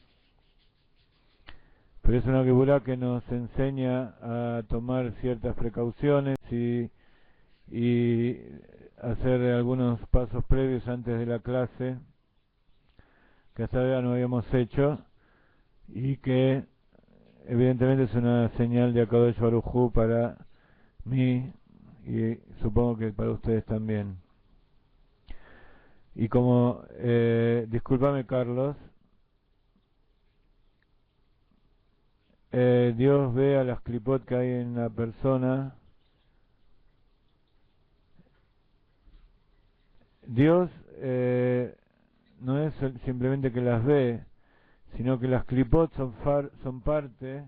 pero es una Geburah que nos enseña a tomar ciertas precauciones y hacer algunos pasos previos antes de la clase que hasta ahora no habíamos hecho, y que evidentemente es una señal de Akadosh Baruj Hu para mí y supongo que para ustedes también. Y como, discúlpame Carlos, Dios ve a las clipot que hay en la persona. Dios no es simplemente que las ve, sino que las clipot son parte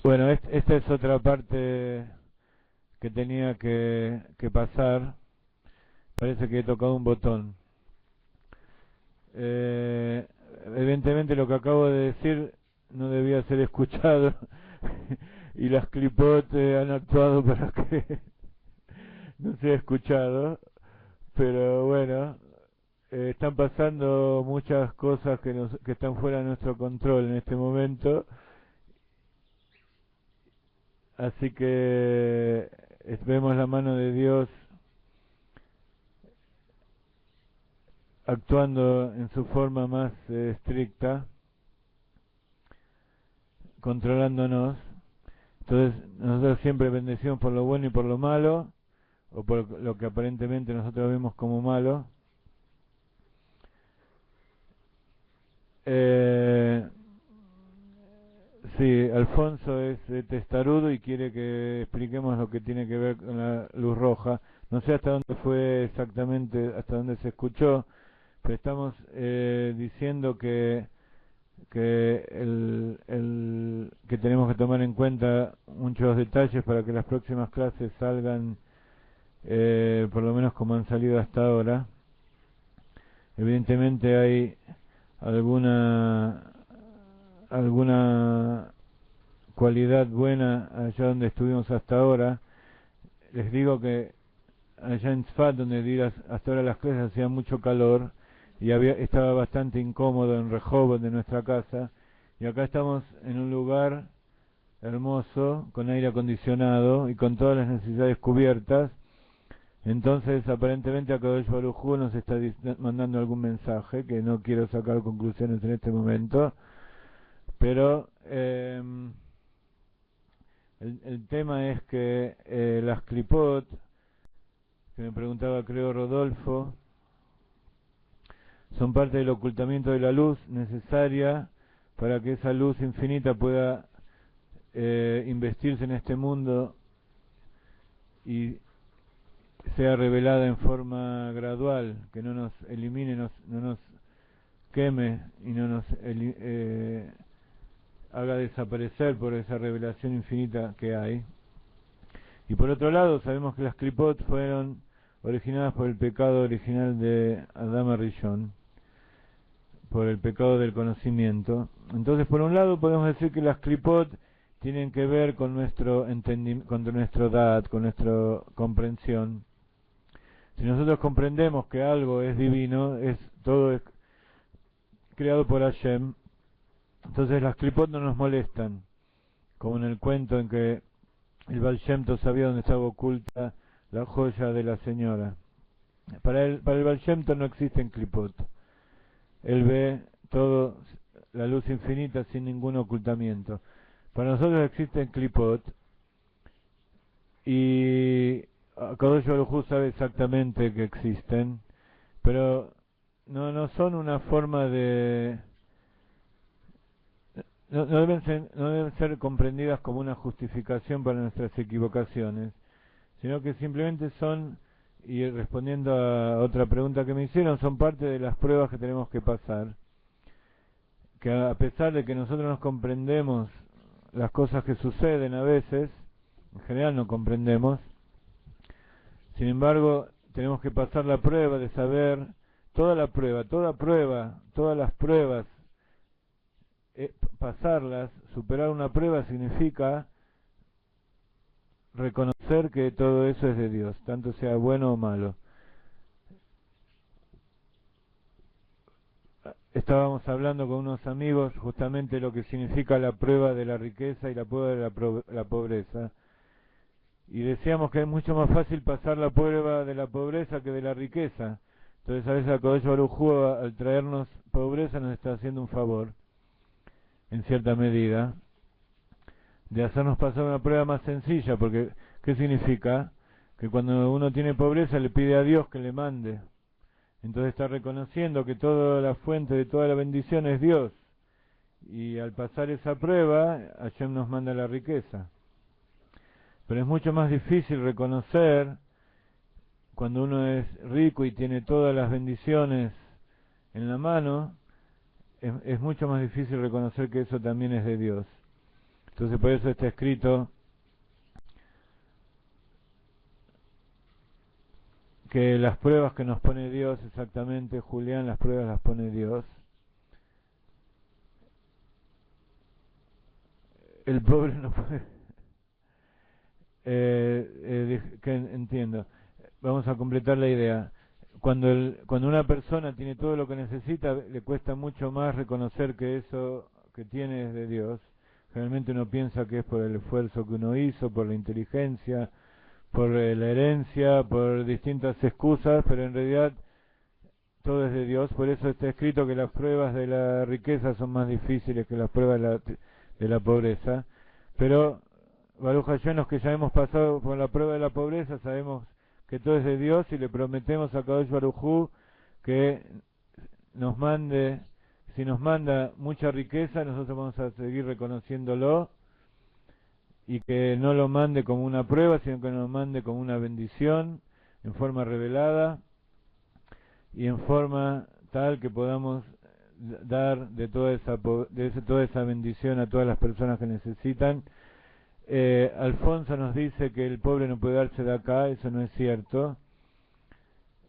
Bueno, esta es otra parte que tenía que pasar. Parece que he tocado un botón. Evidentemente lo que acabo de decir no debía ser escuchado y las clipot han actuado para que no sea escuchado, pero bueno, están pasando muchas cosas que están fuera de nuestro control en este momento, así que vemos la mano de Dios actuando en su forma más estricta, controlándonos. Entonces nosotros siempre bendecimos por lo bueno y por lo malo, o por lo que aparentemente nosotros vemos como malo. Sí, Alfonso es testarudo y quiere que expliquemos lo que tiene que ver con la luz roja. No sé hasta dónde fue exactamente, hasta dónde se escuchó, pero estamos diciendo que tenemos que tomar en cuenta muchos detalles para que las próximas clases salgan por lo menos como han salido hasta ahora. Evidentemente hay alguna cualidad buena allá donde estuvimos hasta ahora. Les digo que allá en Tzfat, donde di hasta ahora las clases, hacía mucho calor y estaba bastante incómodo en Rehovot de nuestra casa, y acá estamos en un lugar hermoso, con aire acondicionado y con todas las necesidades cubiertas. Entonces aparentemente Akadosh Baruj Hu nos está mandando algún mensaje, que no quiero sacar conclusiones en este momento, pero el tema es que las clipot, que me preguntaba creo Rodolfo, son parte del ocultamiento de la luz necesaria para que esa luz infinita pueda investirse en este mundo y sea revelada en forma gradual, que no nos elimine, no nos queme y no nos haga desaparecer por esa revelación infinita que hay. Y por otro lado, sabemos que las clipot fueron originadas por el pecado original de Adama Rishon, por el pecado del conocimiento. Entonces, por un lado, podemos decir que las clipot tienen que ver con nuestro entendimiento, con nuestro dad, con nuestra comprensión. Si nosotros comprendemos que algo es divino, todo es creado por Hashem, entonces las clipot no nos molestan, como en el cuento en que el Baal Shem Tov sabía dónde estaba oculta la joya de la señora. Para el Baal Shem Tov no existen clipot. Él ve todo, la luz infinita sin ningún ocultamiento. Para nosotros existen clipot y Kadosh Baruj Hu sabe exactamente que existen, pero no son una forma de... No deben ser comprendidas como una justificación para nuestras equivocaciones, sino que simplemente son, y respondiendo a otra pregunta que me hicieron, son parte de las pruebas que tenemos que pasar, que a pesar de que nosotros nos comprendemos las cosas que suceden a veces, en general no comprendemos, sin embargo tenemos que pasar la prueba de saber, todas las pruebas, pasarlas, superar una prueba significa reconocer que todo eso es de Dios, tanto sea bueno o malo. Estábamos hablando con unos amigos justamente lo que significa la prueba de la riqueza y la prueba de la pobreza, y decíamos que es mucho más fácil pasar la prueba de la pobreza que de la riqueza. Entonces a veces Akadosh Baruj Hu, al traernos pobreza, nos está haciendo un favor, en cierta medida, de hacernos pasar una prueba más sencilla, porque ¿qué significa? Que cuando uno tiene pobreza le pide a Dios que le mande, entonces está reconociendo que toda la fuente de toda la bendición es Dios, y al pasar esa prueba Hashem nos manda la riqueza. Pero es mucho más difícil reconocer cuando uno es rico y tiene todas las bendiciones en la mano, es mucho más difícil reconocer que eso también es de Dios. Entonces por eso está escrito que las pruebas que nos pone Dios, exactamente, Julián, las pruebas las pone Dios. El pobre no puede... que entiendo. Vamos a completar la idea. Cuando una persona tiene todo lo que necesita, le cuesta mucho más reconocer que eso que tiene es de Dios. Generalmente uno piensa que es por el esfuerzo que uno hizo, por la inteligencia, por la herencia, por distintas excusas, pero en realidad todo es de Dios. Por eso está escrito que las pruebas de la riqueza son más difíciles que las pruebas de la pobreza. Pero Baruch Hashem, los que ya hemos pasado por la prueba de la pobreza, sabemos que todo es de Dios y le prometemos a Kadosh Baruj Hu que nos mande, si nos manda mucha riqueza, nosotros vamos a seguir reconociéndolo, y que no lo mande como una prueba, sino que nos mande como una bendición, en forma revelada, y en forma tal que podamos dar de toda esa bendición a todas las personas que necesitan. Alfonso nos dice que el pobre no puede darse de acá, eso no es cierto.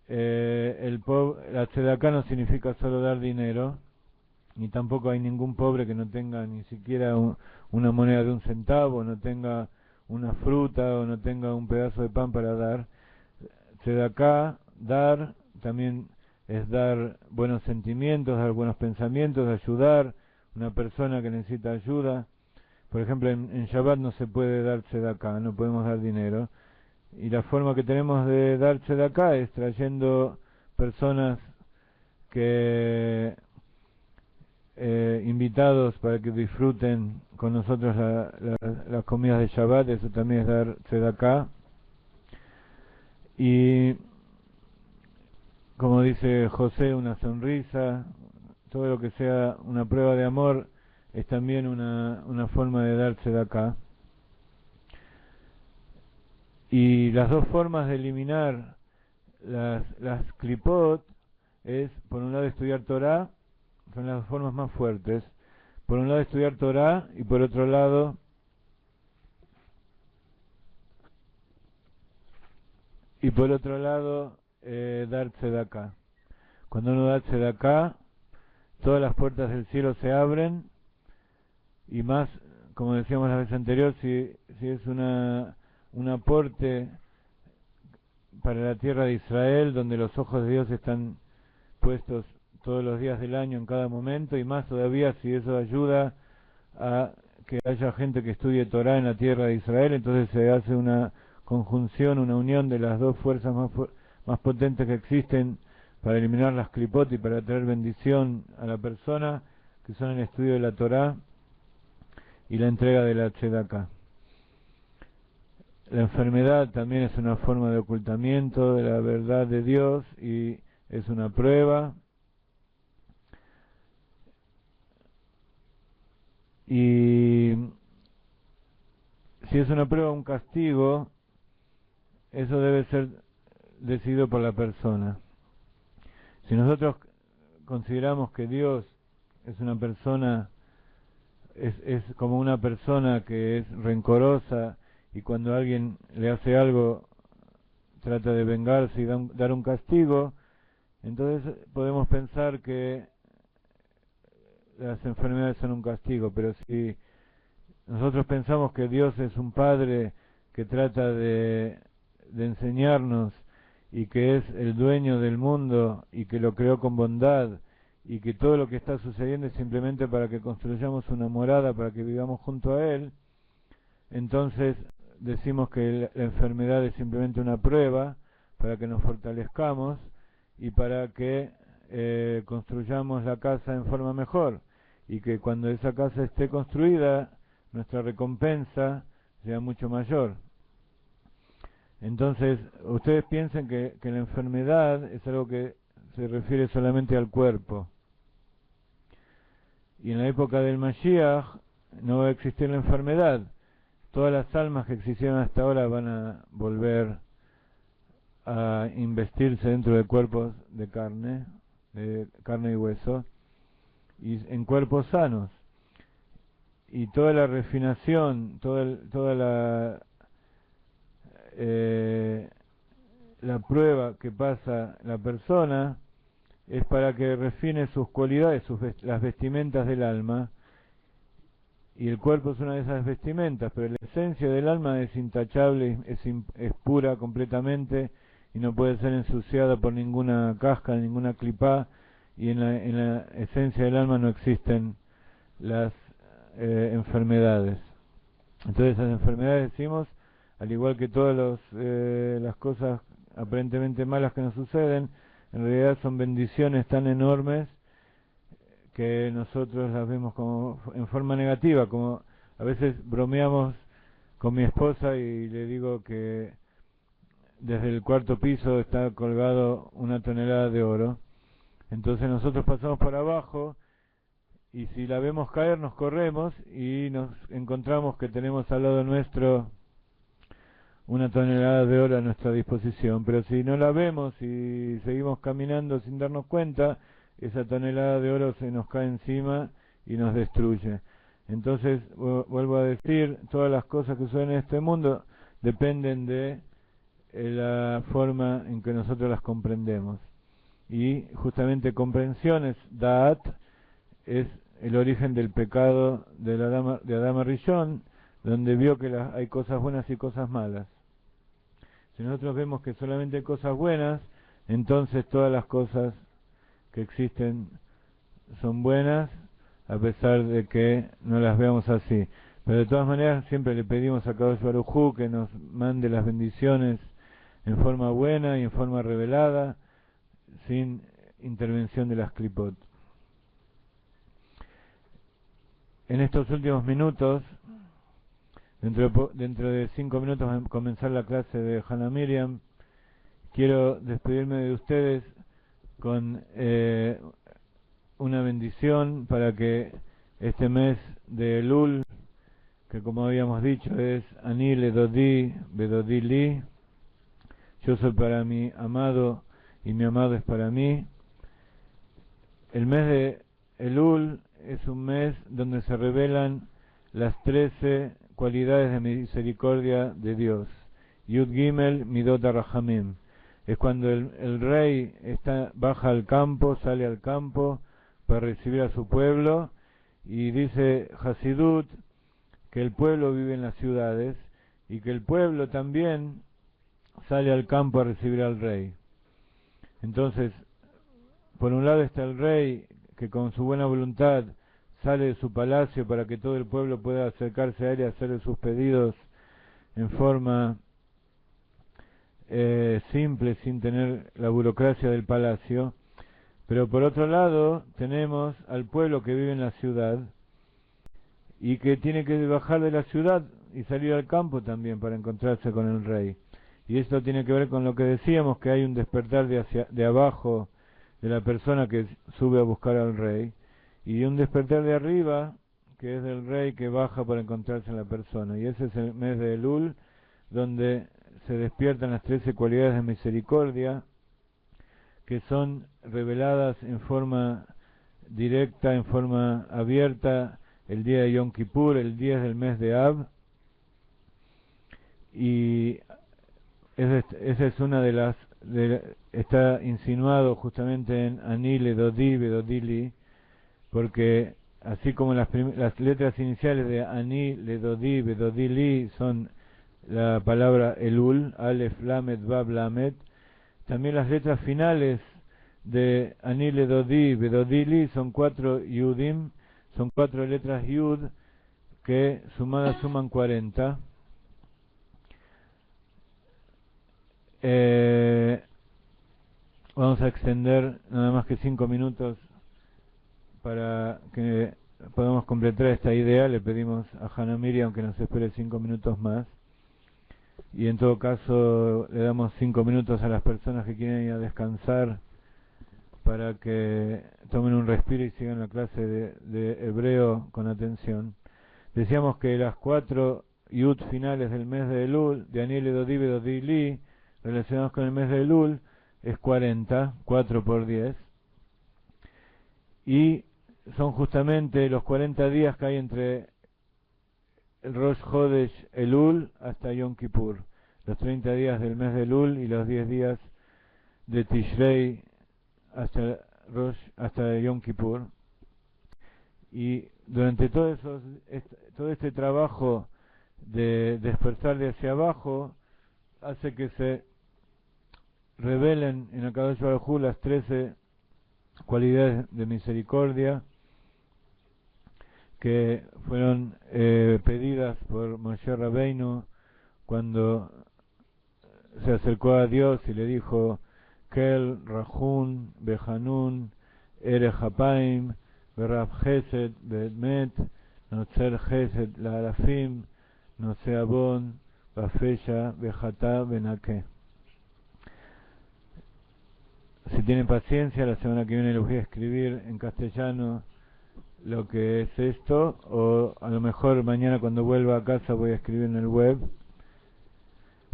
La tzedakah no significa solo dar dinero, ni tampoco hay ningún pobre que no tenga ni siquiera una moneda de 1 centavo, no tenga una fruta o no tenga un pedazo de pan para dar. Tzedakah, dar, también es dar buenos sentimientos, dar buenos pensamientos, ayudar a una persona que necesita ayuda. Por ejemplo, en Shabbat no se puede dar tzedakah, no podemos dar dinero. Y la forma que tenemos de dar tzedakah es trayendo personas que invitados para que disfruten con nosotros las comidas de Shabbat. Eso también es dar tzedakah. Y como dice José, una sonrisa, todo lo que sea una prueba de amor es también una forma de dar tzedakah. Y las dos formas de eliminar las klipot es, por un lado, estudiar Torah, son las dos formas más fuertes. Por un lado, estudiar Torah, y por otro lado, dar tzedakah. Cuando uno da tzedakah, todas las puertas del cielo se abren, y más, como decíamos la vez anterior, si es un aporte para la tierra de Israel, donde los ojos de Dios están puestos todos los días del año, en cada momento, y más todavía si eso ayuda a que haya gente que estudie Torah en la tierra de Israel, entonces se hace una conjunción, una unión de las dos fuerzas más potentes que existen para eliminar las klipot y para traer bendición a la persona, que son el estudio de la Torah y la entrega de la tzedakah. La enfermedad también es una forma de ocultamiento de la verdad de Dios y es una prueba. Y si es una prueba, un castigo, eso debe ser decidido por la persona. Si nosotros consideramos que Dios es una persona, es como una persona que es rencorosa, y cuando alguien le hace algo trata de vengarse y dar un castigo, entonces podemos pensar que las enfermedades son un castigo. Pero si nosotros pensamos que Dios es un Padre que trata de enseñarnos, y que es el dueño del mundo y que lo creó con bondad, y que todo lo que está sucediendo es simplemente para que construyamos una morada, para que vivamos junto a Él, entonces decimos que la enfermedad es simplemente una prueba para que nos fortalezcamos y para que construyamos la casa en forma mejor, y que cuando esa casa esté construida, nuestra recompensa sea mucho mayor. Entonces, ustedes piensen que la enfermedad es algo que se refiere solamente al cuerpo. Y en la época del Mashiach no va a existir la enfermedad. Todas las almas que existieron hasta ahora van a volver a investirse dentro de cuerpos de carne y hueso, y en cuerpos sanos. y toda la refinación, toda la prueba que pasa la persona es para que refine sus cualidades, las vestimentas del alma, y el cuerpo es una de esas vestimentas, pero la esencia del alma es intachable, es pura completamente y no puede ser ensuciada por ninguna casca, ninguna clipá, y en la esencia del alma no existen las enfermedades. Entonces esas enfermedades, decimos, al igual que todas las cosas aparentemente malas que nos suceden, en realidad son bendiciones tan enormes que nosotros las vemos como en forma negativa, como a veces bromeamos con mi esposa y le digo que desde el cuarto piso está colgado 1 tonelada de oro. Entonces nosotros pasamos por abajo y si la vemos caer nos corremos y nos encontramos que tenemos al lado nuestro 1 tonelada de oro a nuestra disposición, pero si no la vemos y seguimos caminando sin darnos cuenta, esa tonelada de oro se nos cae encima y nos destruye. Entonces, vuelvo a decir, todas las cosas que suceden en este mundo dependen de la forma en que nosotros las comprendemos. Y justamente comprensiones, Da'at, es el origen del pecado de Adán Rishon, donde vio que hay cosas buenas y cosas malas. Si nosotros vemos que solamente hay cosas buenas, entonces todas las cosas que existen son buenas, a pesar de que no las veamos así. Pero de todas maneras siempre le pedimos a Kadosh Baruj Hu que nos mande las bendiciones en forma buena y en forma revelada, sin intervención de las klipot. En estos últimos minutos, dentro de 5 minutos va a comenzar la clase de Hannah Miriam, quiero despedirme de ustedes con una bendición para que este mes de Elul, que como habíamos dicho es Ani Ledodi Bedodi Li, yo soy para mi amado y mi amado es para mí. El mes de Elul es un mes donde se revelan las 13 cualidades de misericordia de Dios. Yud Gimel Midot HaRachamim. Es cuando el rey baja al campo, sale al campo para recibir a su pueblo, y dice Hasidut que el pueblo vive en las ciudades y que el pueblo también sale al campo a recibir al rey. Entonces, por un lado está el rey que con su buena voluntad sale de su palacio para que todo el pueblo pueda acercarse a él y hacerle sus pedidos en forma simple, sin tener la burocracia del palacio. Pero por otro lado tenemos al pueblo que vive en la ciudad y que tiene que bajar de la ciudad y salir al campo también para encontrarse con el rey. Y esto tiene que ver con lo que decíamos, que hay un despertar de abajo de la persona que sube a buscar al rey, y un despertar de arriba, que es del rey que baja para encontrarse en la persona. Y ese es el mes de Elul, donde se despiertan las 13 cualidades de misericordia, que son reveladas en forma directa, en forma abierta, el día de Yom Kippur, el 10 del mes de Av, y esa es una de las, está insinuado justamente en Ani Ledodi Bedodili, porque así como las letras iniciales de Ani Ledodi Bedodili son la palabra Elul, Alef Lamed Vav Lamed, también las letras finales de Ani Ledodi Bedodili son 4 Yudim, son 4 letras Yud que sumadas suman 40. Vamos a extender nada más que 5 minutos para que podamos completar esta idea. Le pedimos a Hannah Miriam que nos espere 5 minutos más, y en todo caso le damos 5 minutos a las personas que quieren ir a descansar para que tomen un respiro y sigan la clase de hebreo con atención. Decíamos que las 4 yud finales del mes de Elul, de Ani Ledodi Bedodi Li, relacionados con el mes de Elul, es 40, 4 por 10, y son justamente los 40 días que hay entre el Rosh Hodesh Elul hasta Yom Kippur, los 30 días del mes de Elul y los 10 días de Tishrei hasta Yom Kippur. Y durante todo este trabajo de despertar de hacia abajo hace que se revelen en Akadosh Baruj Hu las 13 cualidades de misericordia que fueron pedidas por Moshe Rabbeinu cuando se acercó a Dios y le dijo: Kel, Rajun, Behanun, Ere Hapaim, Berab Chesed, Be'emet, Notzer Chesed, La Alafim, Nose Abon, Bafesha, Bejata, Benake. Si tienen paciencia, la semana que viene les voy a escribir en castellano lo que es esto, o a lo mejor mañana cuando vuelva a casa voy a escribir en el web.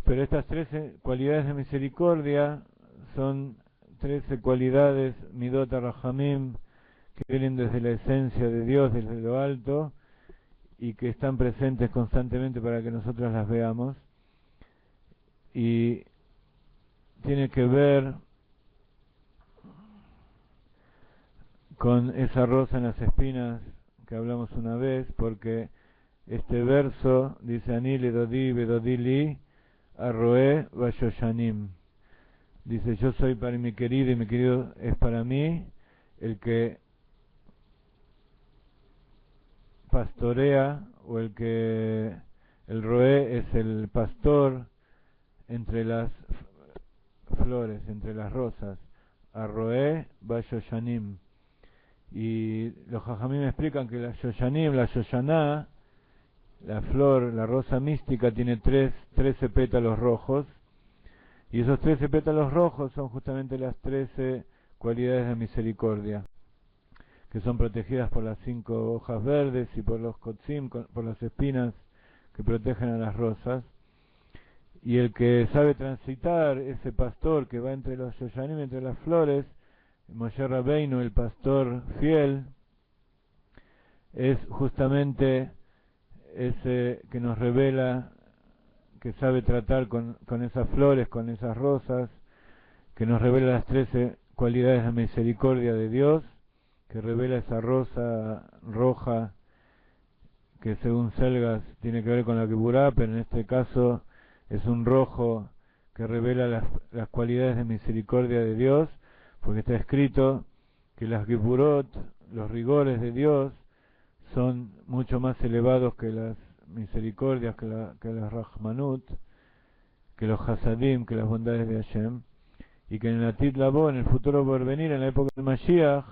Pero estas 13 cualidades de misericordia son 13 cualidades Midot HaRahamim que vienen desde la esencia de Dios, desde lo alto, y que están presentes constantemente para que nosotros las veamos. Y tiene que ver con esa rosa en las espinas que hablamos una vez, porque este verso dice: Ani ledodi bedodi li arroe vayoshanim. Dice: yo soy para mi querido y mi querido es para mí, el que pastorea, o el roé es el pastor entre las flores, entre las rosas. Arroe vayoshanim. Y los Jajamim explican que la Yoshanim, la Yoshaná, la flor, la rosa mística, tiene 13 pétalos rojos, y esos 13 pétalos rojos son justamente las 13 cualidades de misericordia, que son protegidas por las 5 hojas verdes y por los kotzim, por las espinas que protegen a las rosas. Y el que sabe transitar, ese pastor que va entre los Yoshanim, entre las flores, Moshe Rabbeinu, el pastor fiel, es justamente ese que nos revela, que sabe tratar con esas flores, con esas rosas, que nos revela las 13 cualidades de misericordia de Dios, que revela esa rosa roja que según Selgas tiene que ver con la Geburá, pero en este caso es un rojo que revela las cualidades de misericordia de Dios, porque está escrito que las Geburot, los rigores de Dios, son mucho más elevados que las misericordias, que las Rahmanut, que los Hasadim, que las bondades de Hashem, y que en el Atid Labo, en el futuro por venir, en la época del Mashiach,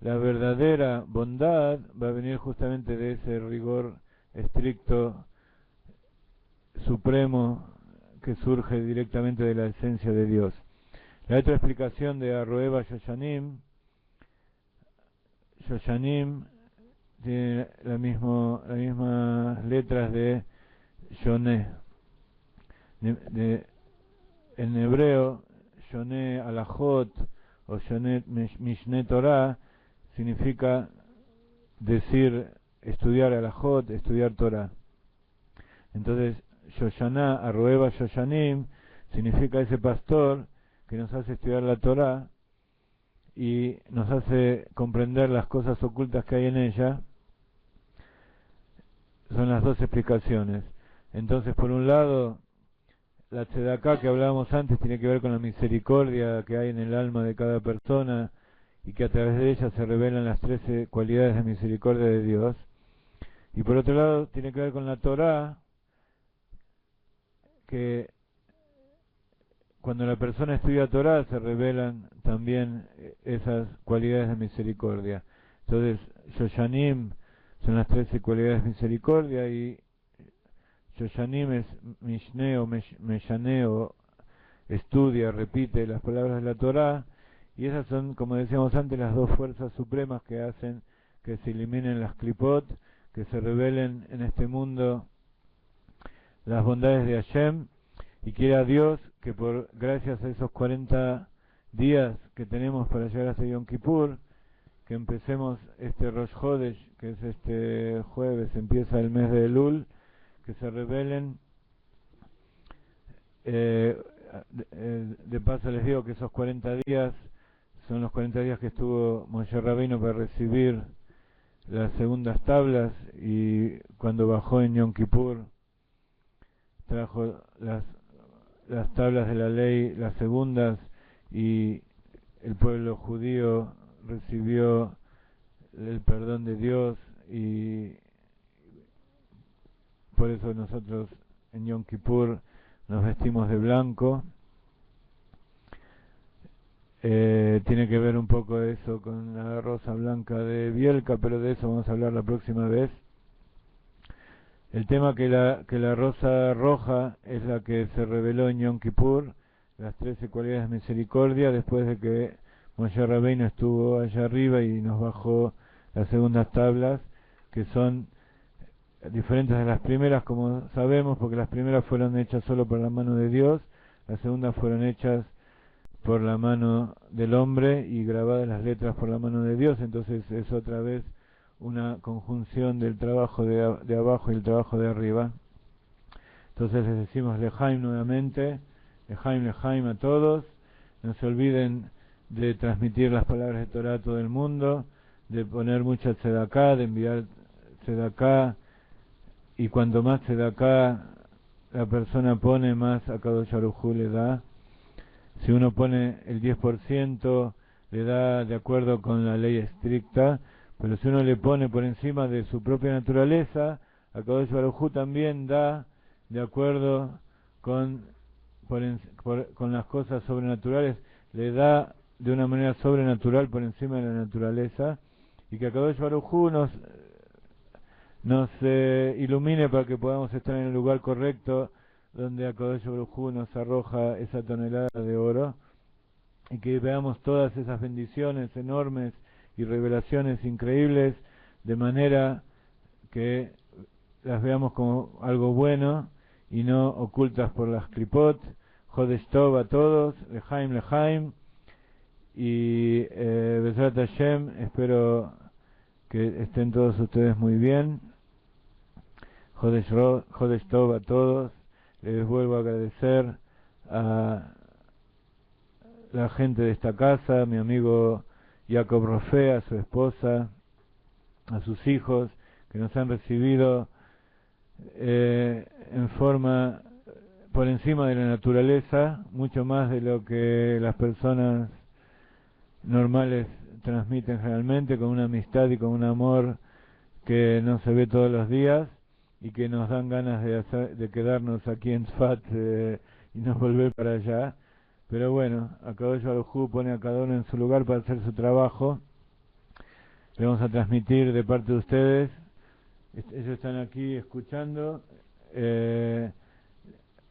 la verdadera bondad va a venir justamente de ese rigor estricto, supremo, que surge directamente de la esencia de Dios. La otra explicación de Arroeva Yoshanim tiene las mismas letras de Yoné. En hebreo, Yoné Alajot o Yoné Mishne Torah significa decir, estudiar Alajot, estudiar Torah. Entonces, Yoshaná, Arroeva Yoshanim, significa ese pastor que nos hace estudiar la Torah y nos hace comprender las cosas ocultas que hay en ella. Son las dos explicaciones. Entonces, por un lado, la tzedaká que hablábamos antes tiene que ver con la misericordia que hay en el alma de cada persona y que a través de ella se revelan las 13 cualidades de misericordia de Dios. Y por otro lado, tiene que ver con la Torah, que cuando la persona estudia Torah se revelan también esas cualidades de misericordia. Entonces, Yoshanim son las 13 cualidades de misericordia, y Yoshanim es Mishne o Meshane, o estudia, repite las palabras de la Torah, y esas son, como decíamos antes, las dos fuerzas supremas que hacen que se eliminen las klipot, que se revelen en este mundo las bondades de Hashem. Y quiera Dios que gracias a esos 40 días que tenemos para llegar hasta Yom Kippur, que empecemos este Rosh Hodesh, que es este jueves, empieza el mes de Elul, que se rebelen. De paso les digo que esos 40 días son los 40 días que estuvo Moshe Rabbeinu para recibir las segundas tablas, y cuando bajó en Yom Kippur trajo las tablas de la ley, las segundas, y el pueblo judío recibió el perdón de Dios, y por eso nosotros en Yom Kippur nos vestimos de blanco. Tiene que ver un poco eso con la rosa blanca de Bielka, pero de eso vamos a hablar la próxima vez. El tema que la rosa roja es la que se reveló en Yom Kippur, las 13 cualidades de misericordia, después de que Moshe Rabbeinu estuvo allá arriba y nos bajó las segundas tablas, que son diferentes de las primeras, como sabemos, porque las primeras fueron hechas solo por la mano de Dios, las segundas fueron hechas por la mano del hombre y grabadas las letras por la mano de Dios. Entonces es otra vez una conjunción del trabajo de abajo y el trabajo de arriba. Entonces les decimos Lejaim nuevamente, Lejaim a todos. No se olviden de transmitir las palabras de Torah a todo el mundo, de poner mucha tzedaká, de enviar tzedaká, y cuanto más tzedaká la persona pone, más a Kadosh Baruj Hu le da. Si uno pone el 10%, le da de acuerdo con la ley estricta, pero si uno le pone por encima de su propia naturaleza, a Kadosh Baruj Hu también da de acuerdo con las cosas sobrenaturales, le da de una manera sobrenatural por encima de la naturaleza, y que a Kadosh Baruj Hu nos ilumine para que podamos estar en el lugar correcto, donde Akadosh Baruj Hu nos arroja esa tonelada de oro, y que veamos todas esas bendiciones enormes y revelaciones increíbles, de manera que las veamos como algo bueno y no ocultas por las klipot. Jodesh Tov a todos, Lejaim, y Bezrat Hashem, espero que estén todos ustedes muy bien. Jodesh Tov a todos. Les vuelvo a agradecer a la gente de esta casa, a mi amigo Jacob Rofe, a su esposa, a sus hijos, que nos han recibido en forma por encima de la naturaleza, mucho más de lo que las personas normales transmiten generalmente, con una amistad y con un amor que no se ve todos los días, y que nos dan ganas de quedarnos aquí en Tzfat y no volver para allá. Pero bueno, Akadosh Baruj Hu pone a cada uno en su lugar para hacer su trabajo. Le vamos a transmitir de parte de ustedes. Ellos están aquí escuchando.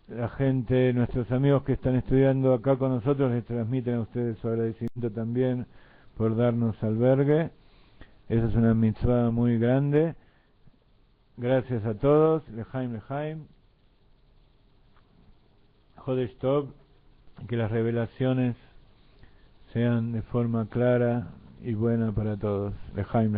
La gente, nuestros amigos que están estudiando acá con nosotros, les transmiten a ustedes su agradecimiento también por darnos albergue. Esa es una mitzvah muy grande. Gracias a todos. Lejaim. Jodesh Tov. Que las revelaciones sean de forma clara y buena para todos. Lejaim.